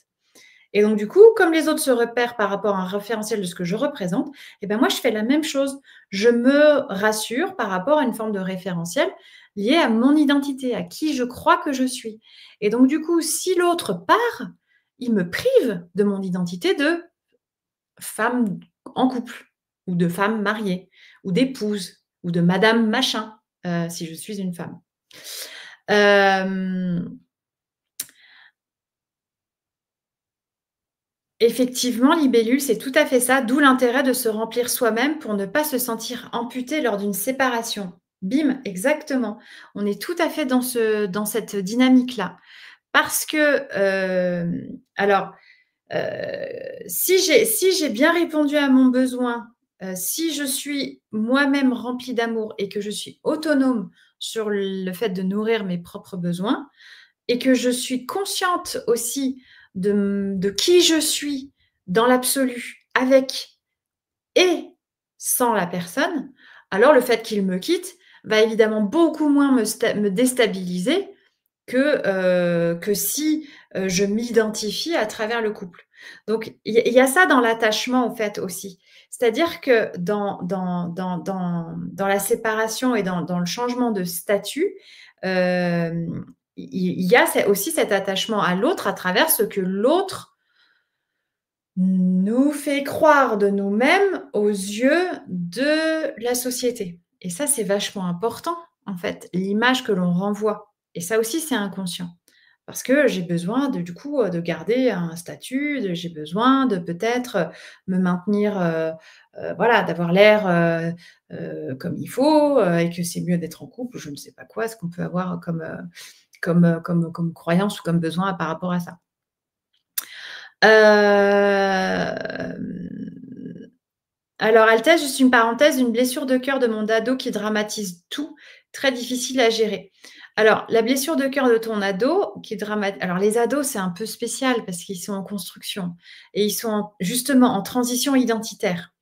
Et donc, du coup, comme les autres se repèrent par rapport à un référentiel de ce que je représente, et ben moi, je fais la même chose. Je me rassure par rapport à une forme de référentiel lié à mon identité, à qui je crois que je suis. Et donc, du coup, si l'autre part, il me prive de mon identité de femme en couple, ou de femme mariée, ou d'épouse, ou de madame machin, si je suis une femme. Hem Effectivement, libellule, c'est tout à fait ça, d'où l'intérêt de se remplir soi-même pour ne pas se sentir amputé lors d'une séparation. Bim, exactement. On est tout à fait dans cette dynamique-là. Parce que, alors, heu, si j'ai bien répondu à mon besoin, si je suis moi-même remplie d'amour et que je suis autonome sur le fait de nourrir mes propres besoins, et que je suis consciente aussi de qui je suis dans l'absolu, avec et sans la personne, alors le fait qu'il me quitte va évidemment beaucoup moins me déstabiliser que si, je m'identifie à travers le couple. Donc il y a ça dans l'attachement, en fait, aussi. C'est-à-dire que dans la séparation et dans le changement de statut, il y a aussi cet attachement à l'autre à travers ce que l'autre nous fait croire de nous-mêmes aux yeux de la société. Et ça, c'est vachement important, en fait, l'image que l'on renvoie. Et ça aussi, c'est inconscient. Parce que j'ai besoin du coup, de garder un statut, j'ai besoin de peut-être, me maintenir, voilà, d'avoir l'air, comme il faut, et que c'est mieux d'être en couple ou je ne sais pas quoi, ce qu'on peut avoir comme croyance ou comme besoin par rapport à ça. Hem, alors Altesse, juste une parenthèse, une blessure de cœur de mon ado qui dramatise tout, très difficile à gérer. Alors la blessure de cœur de ton ado qui dramatise. Alors les ados, c'est un peu spécial parce qu'ils sont en construction et ils sont justement en transition identitaire.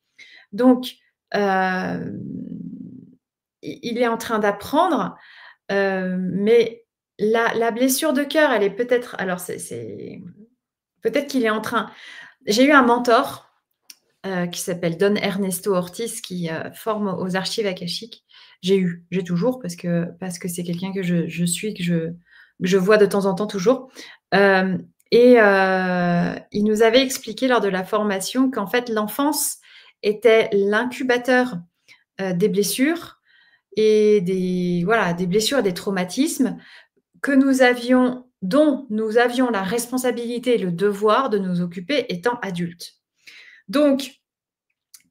Donc, hem, il est en train d'apprendre, mais la blessure de cœur, elle est peut-être alors c'est peut-être qu'il est en train. J'ai eu un mentor, qui s'appelle Don Ernesto Ortiz qui, forme aux archives akashiques. J'ai toujours parce que c'est quelqu'un que je suis, que je vois de temps en temps toujours. Il nous avait expliqué lors de la formation qu'en fait l'enfance était l'incubateur, des blessures et des blessures et des traumatismes que nous avions dont nous avions la responsabilité et le devoir de nous occuper étant adultes. Donc,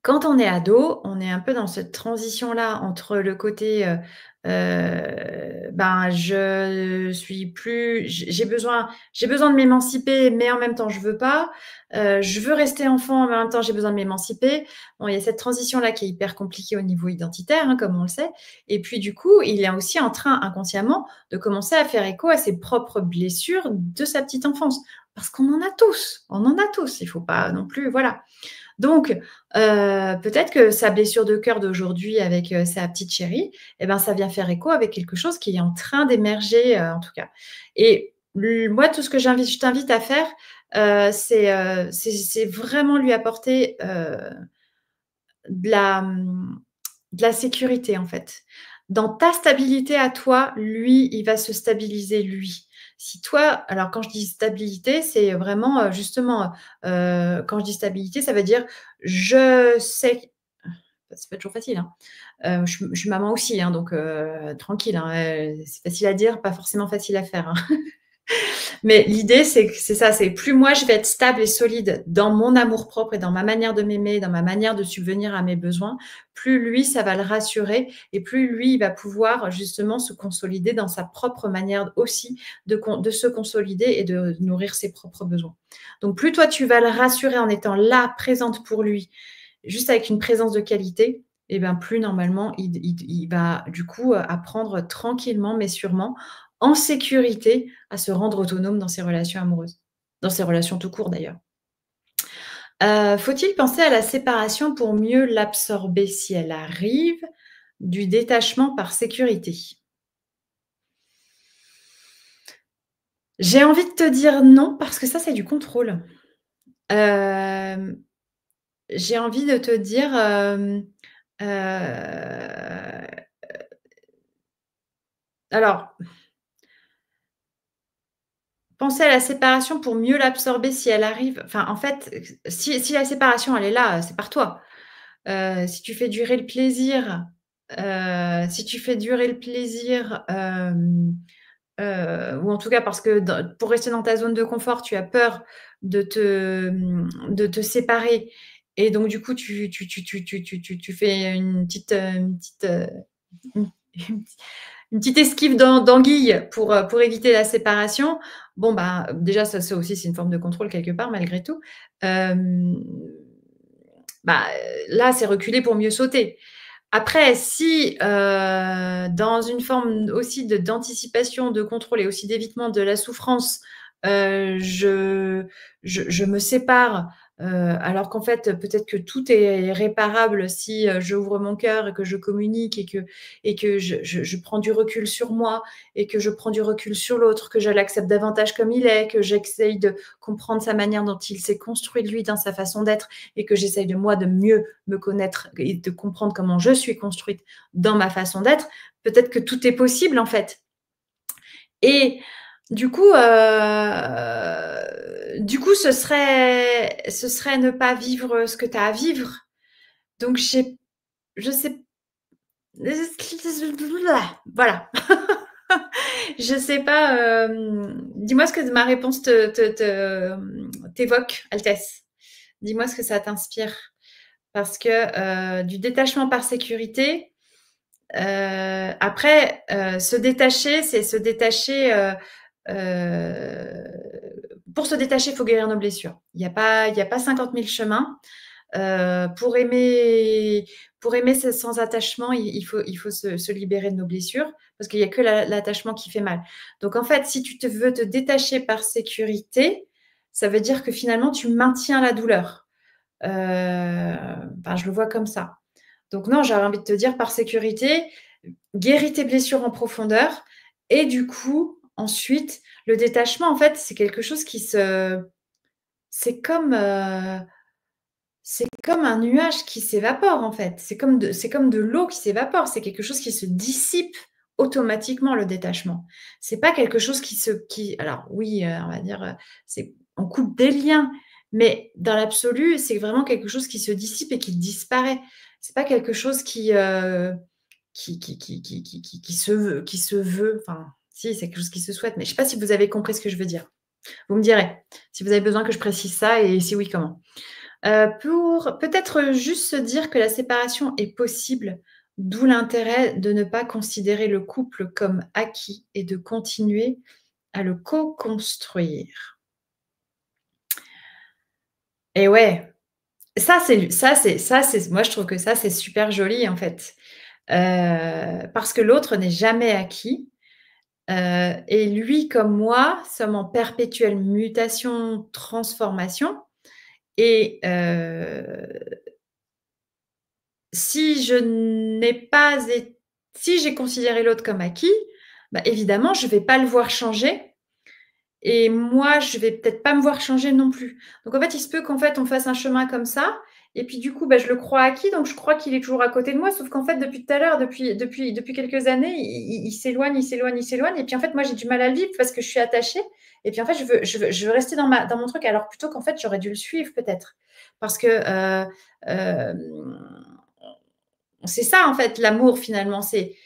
quand on est ado, on est un peu dans cette transition-là entre le côté, ben, je suis plus j'ai besoin de m'émanciper, mais en même temps je veux pas. Je veux rester enfant, mais en même temps j'ai besoin de m'émanciper. Bon, il y a cette transition-là qui est hyper compliquée au niveau identitaire, hein, comme on le sait. Et puis du coup, il est aussi en train, inconsciemment, de commencer à faire écho à ses propres blessures de sa petite enfance. Parce qu'on en a tous, on en a tous. Il faut pas non plus, voilà. Donc, peut-être que sa blessure de cœur d'aujourd'hui avec, sa petite chérie, eh ben, ça vient faire écho avec quelque chose qui est en train d'émerger, en tout cas. Et moi, tout ce que je t'invite à faire, c'est vraiment lui apporter, de la, de la sécurité, en fait. Dans ta stabilité à toi, lui, il va se stabiliser lui. Si toi, alors quand je dis stabilité, c'est vraiment, justement, quand je dis stabilité, ça veut dire je sais c'est pas toujours facile, hein. Je suis maman aussi, hein, donc tranquille, hein, c'est facile à dire, pas forcément facile à faire, hein. Mais l'idée, c'est que c'est ça, c'est plus moi je vais être stable et solide dans mon amour-propre et dans ma manière de m'aimer, dans ma manière de subvenir à mes besoins, plus lui, ça va le rassurer et plus lui, il va pouvoir justement se consolider dans sa propre manière aussi de se consolider et de nourrir ses propres besoins. Donc plus toi, tu vas le rassurer en étant là, présente pour lui, juste avec une présence de qualité, et ben plus normalement, il va du coup apprendre tranquillement mais sûrement, en sécurité, à se rendre autonome dans ses relations amoureuses, dans ses relations tout court d'ailleurs. Faut-il penser à la séparation pour mieux l'absorber si elle arrive, du détachement par sécurité? J'ai envie de te dire non, parce que ça, c'est du contrôle. Hem, j'ai envie de te dire, alors, penser à la séparation pour mieux l'absorber si elle arrive, enfin, en fait, si la séparation, elle est là, c'est par toi. Si tu fais durer le plaisir, si tu fais durer le plaisir, ou en tout cas parce que pour rester dans ta zone de confort, tu as peur de te séparer et donc du coup, tu fais une une petite esquive d'anguille pour éviter la séparation. Bon, bah, déjà ça aussi, c'est une forme de contrôle quelque part malgré tout. Hem, bah, là, c'est reculer pour mieux sauter. Après, si, dans une forme aussi d'anticipation, de contrôle et aussi d'évitement de la souffrance, je me sépare, alors qu'en fait, peut-être que tout est réparable si, j'ouvre mon cœur et que je communique et que je prends du recul sur moi et que je prends du recul sur l'autre, que je l'accepte davantage comme il est, que j'essaye de comprendre sa manière dont il s'est construit lui, dans sa façon d'être et que j'essaye de moi de mieux me connaître et de comprendre comment je suis construite dans ma façon d'être, peut-être que tout est possible en fait. Et du coup, ce serait ne pas vivre ce que tu as à vivre. Donc je sais voilà. Je sais pas, dis-moi ce que ma réponse t'évoque, Altesse. Dis-moi ce que ça t'inspire. Parce que, du détachement par sécurité, après, se détacher, c'est se détacher, heu, pour se détacher, il faut guérir nos blessures. Il y a pas 50 000 chemins. Pour aimer sans attachement, il faut se libérer de nos blessures parce qu'il y a que l'attachement qui fait mal. Donc en fait, si tu veux te détacher par sécurité, ça veut dire que finalement tu maintiens la douleur. Enfin, je le vois comme ça. Donc non, j'aurais envie de te dire par sécurité, guéris tes blessures en profondeur et du coup, ensuite, le détachement, en fait, c'est quelque chose c'est comme, c'est comme un nuage qui s'évapore, en fait. C'est comme de l'eau qui s'évapore. C'est quelque chose qui se dissipe automatiquement, le détachement. C'est pas quelque chose alors oui, on va dire, on coupe des liens, mais dans l'absolu, c'est vraiment quelque chose qui se dissipe et qui disparaît. C'est pas quelque chose qui se veut, enfin, Si, c'est quelque chose qui se souhaite, mais je ne sais pas si vous avez compris ce que je veux dire. Vous me direz si vous avez besoin que je précise ça et si oui, comment. Pour peut-être juste se dire que la séparation est possible, d'où l'intérêt de ne pas considérer le couple comme acquis et de continuer à le co-construire. Et ouais, moi je trouve que ça, c'est super joli en fait. Parce que l'autre n'est jamais acquis, et lui comme moi sommes en perpétuelle mutation, transformation et si je n'ai pas é si j'ai considéré l'autre comme acquis, bah, évidemment je ne vais pas le voir changer et moi, je vais peut-être pas me voir changer non plus. Donc en fait, il se peut qu'en fait, on fasse un chemin comme ça et puis du coup, bah, je le crois acquis, donc je crois qu'il est toujours à côté de moi. Sauf qu'en fait, depuis tout à l'heure, depuis quelques années, il s'éloigne, il s'éloigne, il s'éloigne et puis en fait, moi, j'ai du mal à le vivre parce que je suis attachée et puis en fait, je veux rester dans mon truc alors plutôt qu'en fait, j'aurais dû le suivre peut-être. Parce que, c'est ça en fait l'amour finalement, c'est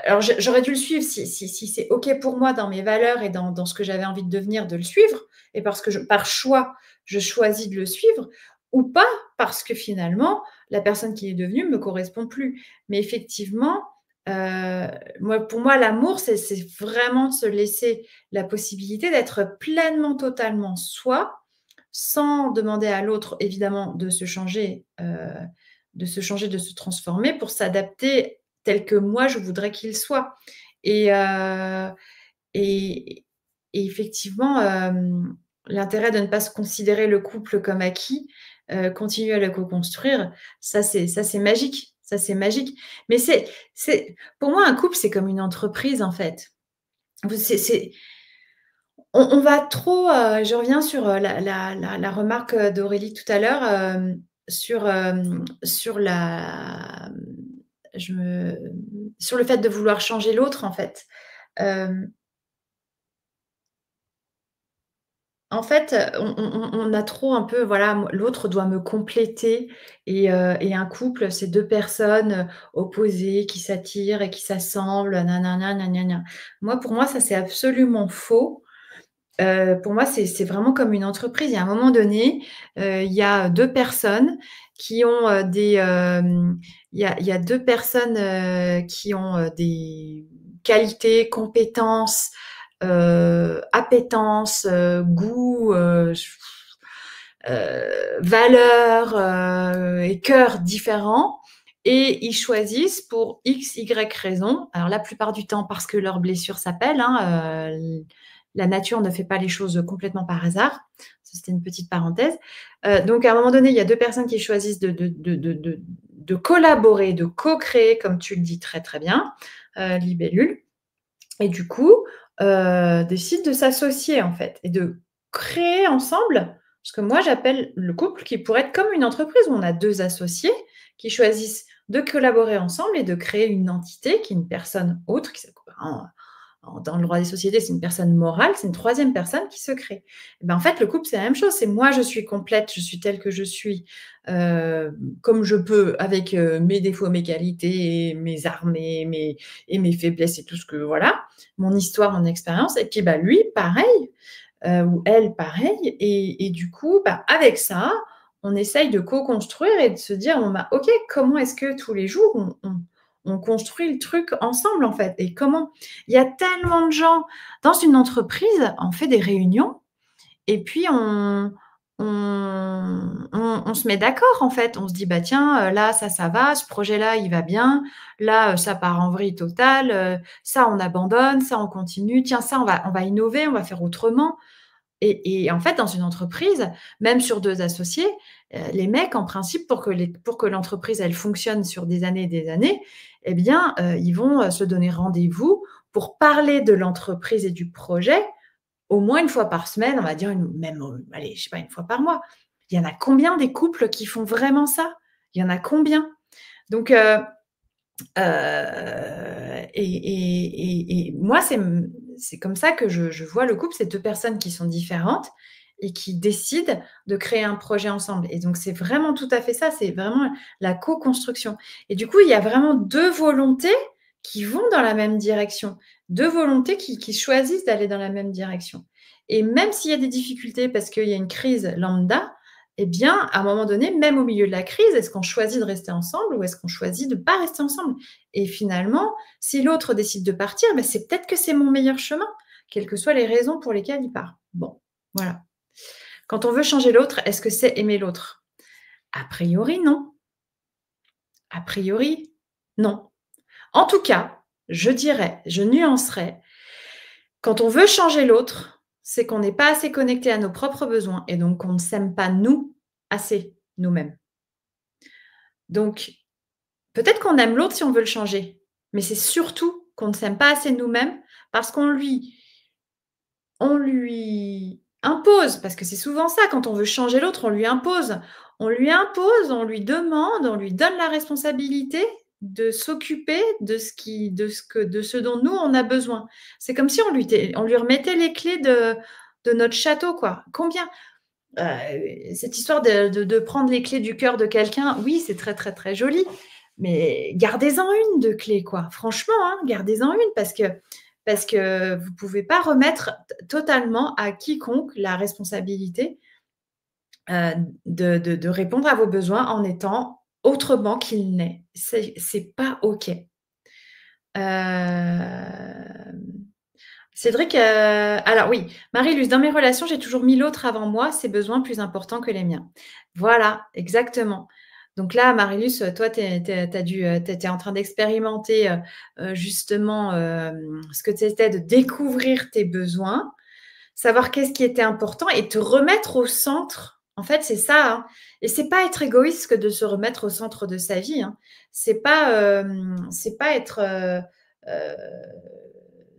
alors j'aurais dû le suivre si c'est OK pour moi dans mes valeurs et dans ce que j'avais envie de devenir, de le suivre et parce que par choix, je choisis de le suivre ou pas parce que finalement la personne qui est devenue me correspond plus. Mais effectivement, pour moi l'amour c'est vraiment de se laisser la possibilité d'être pleinement, totalement soi, sans demander à l'autre évidemment de se transformer pour s'adapter tel que moi je voudrais qu'il soit. Et, et, et effectivement, l'intérêt de ne pas se considérer le couple comme acquis, continuer à le co-construire, ça c'est magique, ça c'est magique. Mais pour moi un couple c'est comme une entreprise en fait. On va trop, je reviens sur, la remarque, d'Aurélie tout à l'heure, sur je me sur le fait de vouloir changer l'autre, en fait. Hem, En fait, on a trop un peu voilà, l'autre doit me compléter et un couple, c'est 2 personnes, opposées qui s'attirent et qui s'assemblent, nanana, gna gna gna. Pour moi, ça, c'est absolument faux. Pour moi, c'est vraiment comme une entreprise. Il y a un moment donné, il y a 2 personnes qui ont, il y a 2 personnes, qui ont, des qualités, compétences, appétences, goûts, valeurs, et cœurs différents et ils choisissent pour X, Y raison. Alors la plupart du temps parce que leurs blessures s'appellent, hein, la nature ne fait pas les choses complètement par hasard. Ça, c'était une petite parenthèse. Donc à un moment donné, il y a 2 personnes qui choisissent de collaborer, de co-créer, comme tu le dis très, très bien, libellule et du coup, décident de s'associer, en fait et de créer ensemble ce que moi j'appelle le couple qui pourrait être comme une entreprise où on a 2 associés qui choisissent de collaborer ensemble et de créer une entité qui est une personne autre qui dans le droit des sociétés, c'est une personne morale, c'est une troisième personne qui se crée. Et ben, en fait, le couple, c'est la même chose. C'est moi, je suis complète, je suis telle que je suis, comme je peux, avec mes défauts, mes qualités, mes armes et mes faiblesses et tout ce que voilà, mon histoire, mon expérience. Et puis, bah, lui, pareil, ou elle, pareil. Et du coup, bah, avec ça, on essaye de co-construire et de se dire, bon, bah, OK, comment est-ce que tous les jours, on construit le truc ensemble, en fait. Et comment il y a tellement de gens dans une entreprise, on fait des réunions et puis on se met d'accord, en fait. On se dit: «Bah, tiens, là, ça va, ce projet-là, il va bien. Là, ça part en vrille totale, ça, on abandonne, ça, on continue. Tiens, ça, on va innover, on va faire autrement». Et en fait, dans une entreprise, même sur 2 associés, les mecs, en principe, pour que l'entreprise, elle fonctionne sur des années et des années, eh bien, ils vont, se donner rendez-vous pour parler de l'entreprise et du projet au moins une fois par semaine, on va dire même, allez, je sais pas, une fois par mois. Il y en a combien des couples qui font vraiment ça? Il y en a combien? Donc et moi, c'est comme ça que je vois le couple, c'est 2 personnes qui sont différentes et qui décident de créer un projet ensemble et donc c'est vraiment tout à fait ça, c'est vraiment la co-construction et du coup, il y a vraiment 2 volontés qui vont dans la même direction. 2 volontés qui choisissent d'aller dans la même direction. Et même s'il y a des difficultés parce qu'il y a une crise lambda, eh bien, à un moment donné, même au milieu de la crise, est-ce qu'on choisit de rester ensemble ou est-ce qu'on choisit de ne pas rester ensemble? Et finalement, si l'autre décide de partir, bah, c'est peut-être que c'est mon meilleur chemin, quelles que soient les raisons pour lesquelles il part. Bon, voilà. Quand on veut changer l'autre, est-ce que c'est aimer l'autre? A priori, non. A priori, non. En tout cas, je dirais, je nuancerais, quand on veut changer l'autre, c'est qu'on n'est pas assez connecté à nos propres besoins et donc on ne s'aime pas nous assez nous-mêmes. Donc, peut-être qu'on aime l'autre si on veut le changer, mais c'est surtout qu'on ne s'aime pas assez nous-mêmes parce on lui impose, parce que c'est souvent ça, quand on veut changer l'autre, on lui impose. On lui impose, on lui demande, on lui donne la responsabilité de s'occuper de ce dont nous, on a besoin. C'est comme si on lui remettait les clés de notre château, quoi. Combien cette histoire de prendre les clés du cœur de quelqu'un, oui, c'est très, très, très joli, mais gardez-en une de clé, quoi. Franchement, hein, gardez-en une parce que vous ne pouvez pas remettre totalement à quiconque la responsabilité de répondre à vos besoins en étant autrement qu'il n'est. C'est pas OK. Cédric, alors oui, Marie-Luce, dans mes relations, j'ai toujours mis l'autre avant moi, ses besoins plus importants que les miens. Voilà, exactement. Donc là, Marie-Luce, toi, tu étais en train d'expérimenter justement ce que c'était de découvrir tes besoins, savoir qu'est-ce qui était important et te remettre au centre. En fait, c'est ça, hein. Et c'est pas être égoïste que de se remettre au centre de sa vie, hein. C'est pas être euh,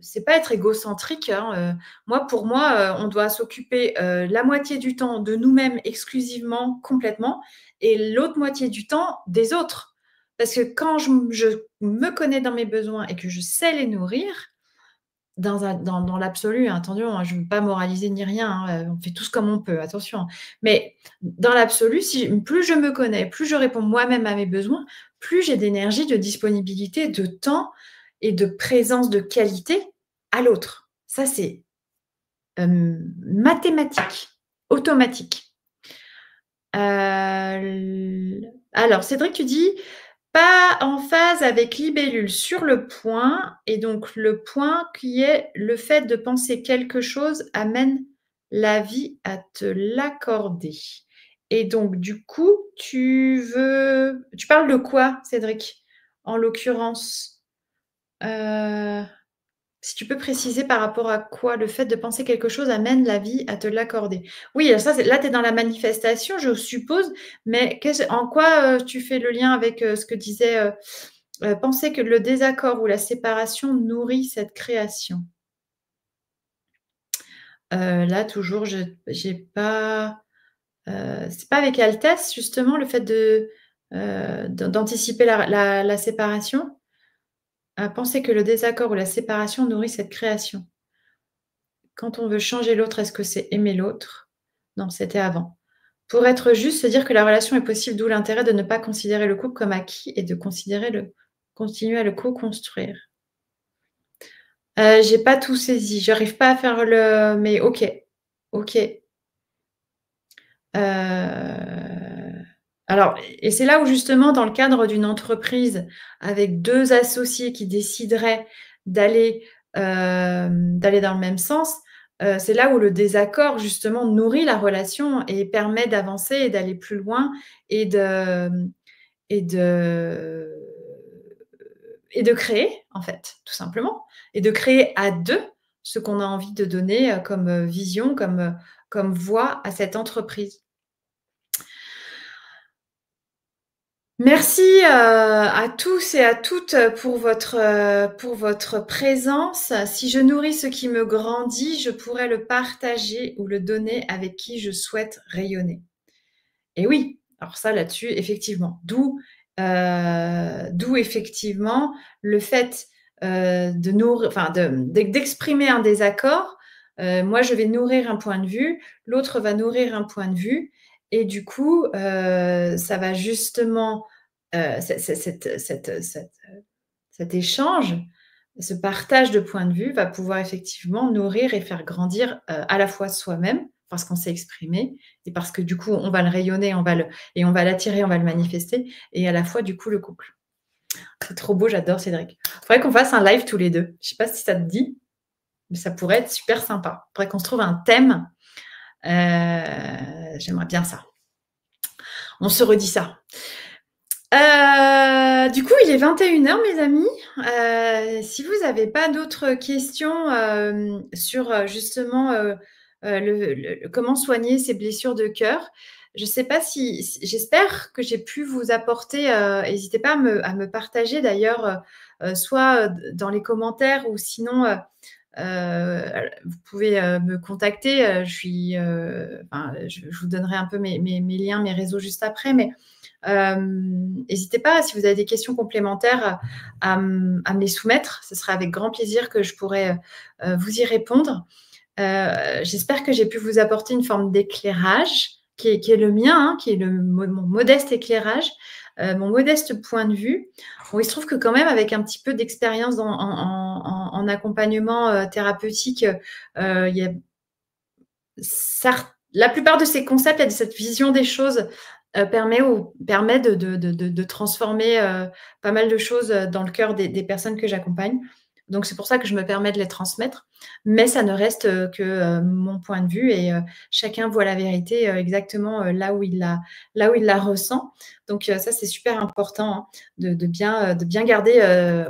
c'est pas être égocentrique, hein. Moi, pour moi, on doit s'occuper la moitié du temps de nous-mêmes exclusivement, complètement, et l'autre moitié du temps des autres. Parce que quand je me connais dans mes besoins et que je sais les nourrir, dans l'absolu, hein, attention, hein, je ne veux pas moraliser ni rien, hein, on fait tous comme on peut, attention. Mais dans l'absolu, plus je me connais, plus je réponds moi-même à mes besoins, plus j'ai d'énergie, de disponibilité, de temps et de présence de qualité à l'autre. Ça, c'est mathématique, automatique. Alors, Cédric, tu dis pas en phase avec libellule sur le point, et donc le point qui est le fait de penser quelque chose amène la vie à te l'accorder. Et donc, du coup, tu parles de quoi, Cédric, en l'occurrence? Si tu peux préciser par rapport à quoi le fait de penser quelque chose amène la vie à te l'accorder. Oui, ça, là, tu es dans la manifestation, je suppose, mais en quoi tu fais le lien avec ce que disait penser que le désaccord ou la séparation nourrit cette création. Là, toujours, j'ai pas. C'est pas avec Altesse, justement, le fait d'anticiper la séparation. Penser que le désaccord ou la séparation nourrit cette création. Quand on veut changer l'autre, est-ce que c'est aimer l'autre? Non, c'était avant. Pour être juste, se dire que la relation est possible, d'où l'intérêt de ne pas considérer le couple comme acquis et de continuer à le co-construire. J'ai pas tout saisi. J'arrive pas à faire le. Mais ok. Ok. Alors, et c'est là où justement, dans le cadre d'une entreprise avec 2 associés qui décideraient d'aller dans le même sens, c'est là où le désaccord justement nourrit la relation et permet d'avancer et d'aller plus loin et de et de et de créer, en fait, tout simplement. Et de créer à 2 ce qu'on a envie de donner, comme vision, comme voie à cette entreprise. Merci, à tous et à toutes pour votre présence. Si je nourris ce qui me grandit, je pourrais le partager ou le donner avec qui je souhaite rayonner. Et oui, alors ça là-dessus, effectivement, d'où effectivement le fait, d'exprimer un désaccord. Moi, je vais nourrir un point de vue, l'autre va nourrir un point de vue et du coup, ça va justement, cet échange ce partage de points de vue va pouvoir effectivement nourrir et faire grandir, à la fois soi-même, parce qu'on s'est exprimé et parce que du coup, on va le rayonner, on va l'attirer, on va le manifester et à la fois, du coup, le couple. C'est trop beau, j'adore Cédric. Faudrait qu'on fasse un live tous les 2. Je sais pas si ça te dit, mais ça pourrait être super sympa. Faudrait qu'on se trouve un thème. J'aimerais bien ça. On se redit ça. Du coup, il est 21h, mes amis. Si vous n'avez pas d'autres questions sur justement comment soigner ces blessures de cœur, je ne sais pas j'espère que j'ai pu vous apporter. N'hésitez pas à me partager d'ailleurs, soit dans les commentaires ou sinon. Vous pouvez me contacter. Je vous donnerai un peu mes liens, mes réseaux juste après, mais n'hésitez pas, si vous avez des questions complémentaires, à me les soumettre. Ce sera avec grand plaisir que je pourrai vous y répondre. J'espère que j'ai pu vous apporter une forme d'éclairage qui est le mien, hein, qui est mon modeste éclairage, mon modeste point de vue. Bon, il se trouve que quand même, avec un petit peu d'expérience en accompagnement thérapeutique, il y a la plupart de ces concepts et de cette vision des choses permet de transformer pas mal de choses dans le cœur des personnes que j'accompagne. Donc, c'est pour ça que je me permets de les transmettre. Mais ça ne reste que mon point de vue et chacun voit la vérité exactement là où il la ressent. Donc, ça, c'est super important, hein, de bien garder,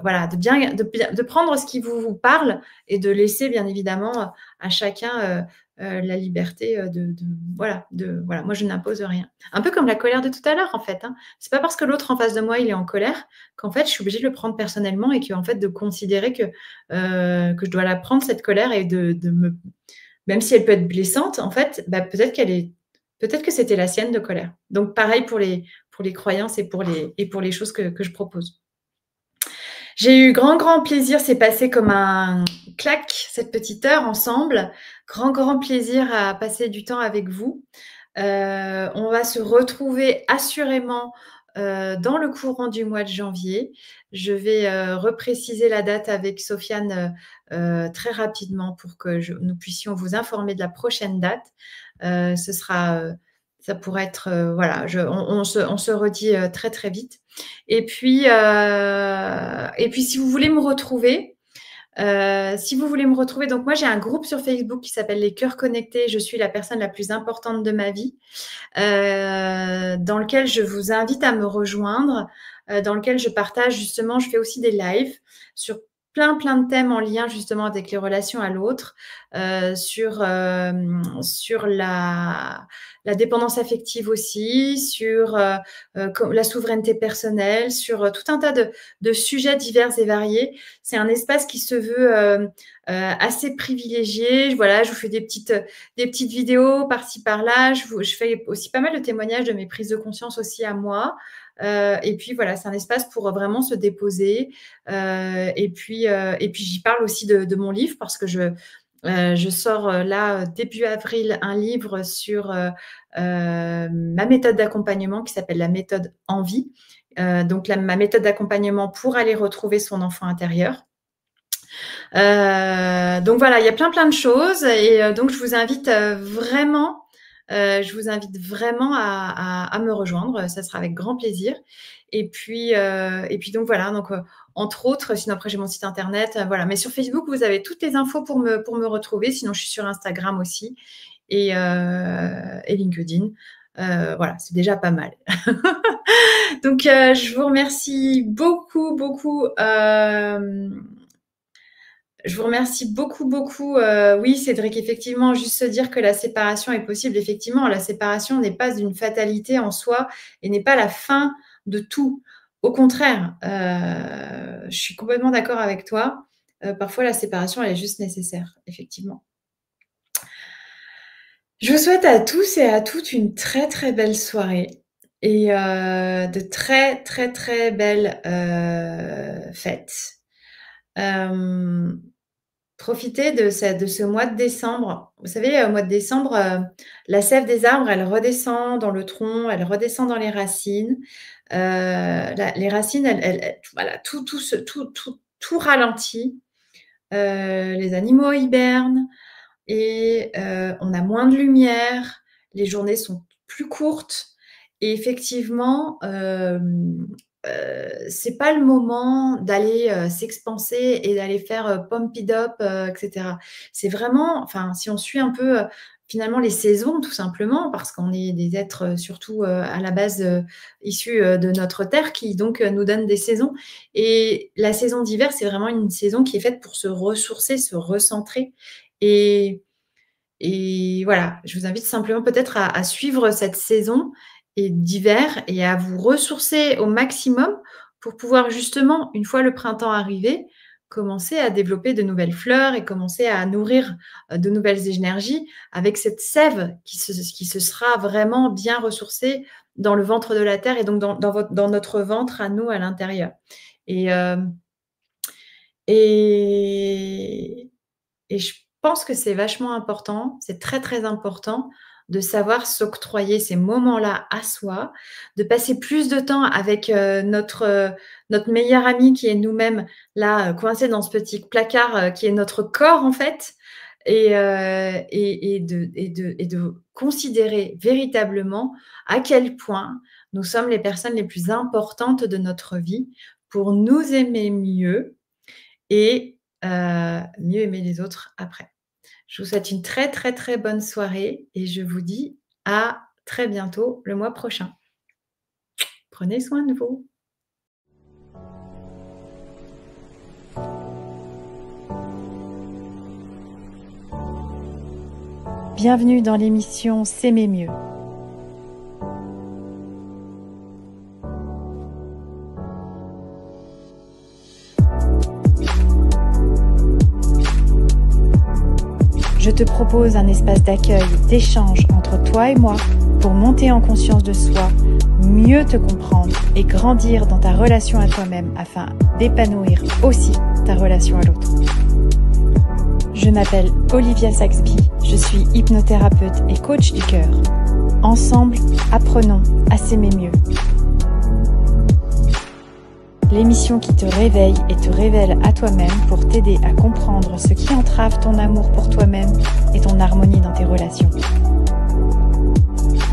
voilà, de prendre ce qui vous parle et de laisser, bien évidemment, à chacun la liberté voilà, moi, je n'impose rien. Un peu comme la colère de tout à l'heure, en fait. Hein. C'est pas parce que l'autre en face de moi, il est en colère qu'en fait, je suis obligée de le prendre personnellement et en fait, de considérer que je dois la prendre, cette colère, et même si elle peut être blessante, en fait, bah, peut-être que c'était la sienne de colère. Donc, pareil pour les croyances et pour les choses que je propose. J'ai eu grand plaisir, c'est passé comme un clac, cette petite heure ensemble. Grand plaisir à passer du temps avec vous. On va se retrouver assurément dans le courant du mois de janvier. Je vais repréciser la date avec Sofiane très rapidement pour que nous puissions vous informer de la prochaine date. Ça pourrait être, voilà, on se redit très vite. Et puis, si vous voulez me retrouver, donc moi j'ai un groupe sur Facebook qui s'appelle Les Cœurs Connectés. Je suis la personne la plus importante de ma vie, dans lequel je vous invite à me rejoindre, dans lequel je partage justement, je fais aussi des lives sur plein de thèmes en lien justement avec les relations à l'autre, sur la dépendance affective aussi, sur la souveraineté personnelle, sur tout un tas de sujets divers et variés. C'est un espace qui se veut assez privilégié. Voilà, je vous fais des petites vidéos par-ci par-là. Je fais aussi pas mal de témoignages de mes prises de conscience aussi à moi. Et puis voilà, c'est un espace pour vraiment se déposer. Et puis j'y parle aussi de mon livre, parce que je sors là début avril un livre sur ma méthode d'accompagnement qui s'appelle la méthode Envie. Donc ma méthode d'accompagnement pour aller retrouver son enfant intérieur. Donc voilà, il y a plein de choses, et donc je vous invite vraiment à me rejoindre. Ça sera avec grand plaisir. Et puis donc voilà, donc entre autres, sinon après j'ai mon site internet, voilà. Mais sur Facebook, vous avez toutes les infos pour me retrouver. Sinon, je suis sur Instagram aussi et LinkedIn. Voilà, c'est déjà pas mal. Donc je vous remercie beaucoup. Je vous remercie beaucoup. Oui, Cédric, effectivement, juste se dire que la séparation est possible. Effectivement, la séparation n'est pas une fatalité en soi et n'est pas la fin de tout. Au contraire, je suis complètement d'accord avec toi. Parfois, la séparation, elle est juste nécessaire, effectivement. Je vous souhaite à tous et à toutes une très belle soirée et de très belles fêtes. Profitez de ce mois de décembre. Vous savez, au mois de décembre, la sève des arbres, elle redescend dans le tronc, elle redescend dans les racines. Les racines, voilà, tout tout ralentit, les animaux hibernent et on a moins de lumière, les journées sont plus courtes et effectivement, c'est pas le moment d'aller, s'expanser et d'aller faire, pump it up, et cetera. C'est vraiment enfin, si on suit un peu, finalement les saisons tout simplement, parce qu'on est des êtres, surtout, à la base, issus, de notre terre qui donc, nous donne des saisons et la saison d'hiver, c'est vraiment une saison qui est faite pour se ressourcer, se recentrer et voilà, je vous invite simplement peut-être à suivre cette saison et d'hiver et à vous ressourcer au maximum pour pouvoir justement, une fois le printemps arrivé, commencer à développer de nouvelles fleurs et commencer à nourrir, de nouvelles énergies avec cette sève qui se sera vraiment bien ressourcée dans le ventre de la terre et donc dans notre ventre à nous, à l'intérieur et hem et et je pense que c'est vachement important, c'est très, très important de savoir s'octroyer ces moments-là à soi, de passer plus de temps avec, notre meilleur ami qui est nous-mêmes, là, coincé dans ce petit placard, qui est notre corps en fait et de considérer véritablement à quel point nous sommes les personnes les plus importantes de notre vie pour nous aimer mieux et mieux aimer les autres après. Je vous souhaite une très, très, très bonne soirée et je vous dis à très bientôt le mois prochain. Prenez soin de vous. Bienvenue dans l'émission S'aimer mieux. Je te propose un espace d'accueil, d'échange entre toi et moi pour monter en conscience de soi, mieux te comprendre et grandir dans ta relation à toi-même afin d'épanouir aussi ta relation à l'autre. Je m'appelle Olivia Saxby, je suis hypnothérapeute et coach du cœur. Ensemble, apprenons à s'aimer mieux. L'émission qui te réveille et te révèle à toi-même pour t'aider à comprendre ce qui entrave ton amour pour toi-même et ton harmonie dans tes relations.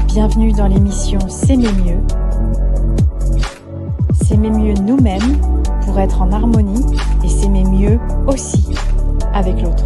Bienvenue dans l'émission S'aimer mieux. S'aimer mieux nous-mêmes pour être en harmonie et s'aimer mieux aussi avec l'autre.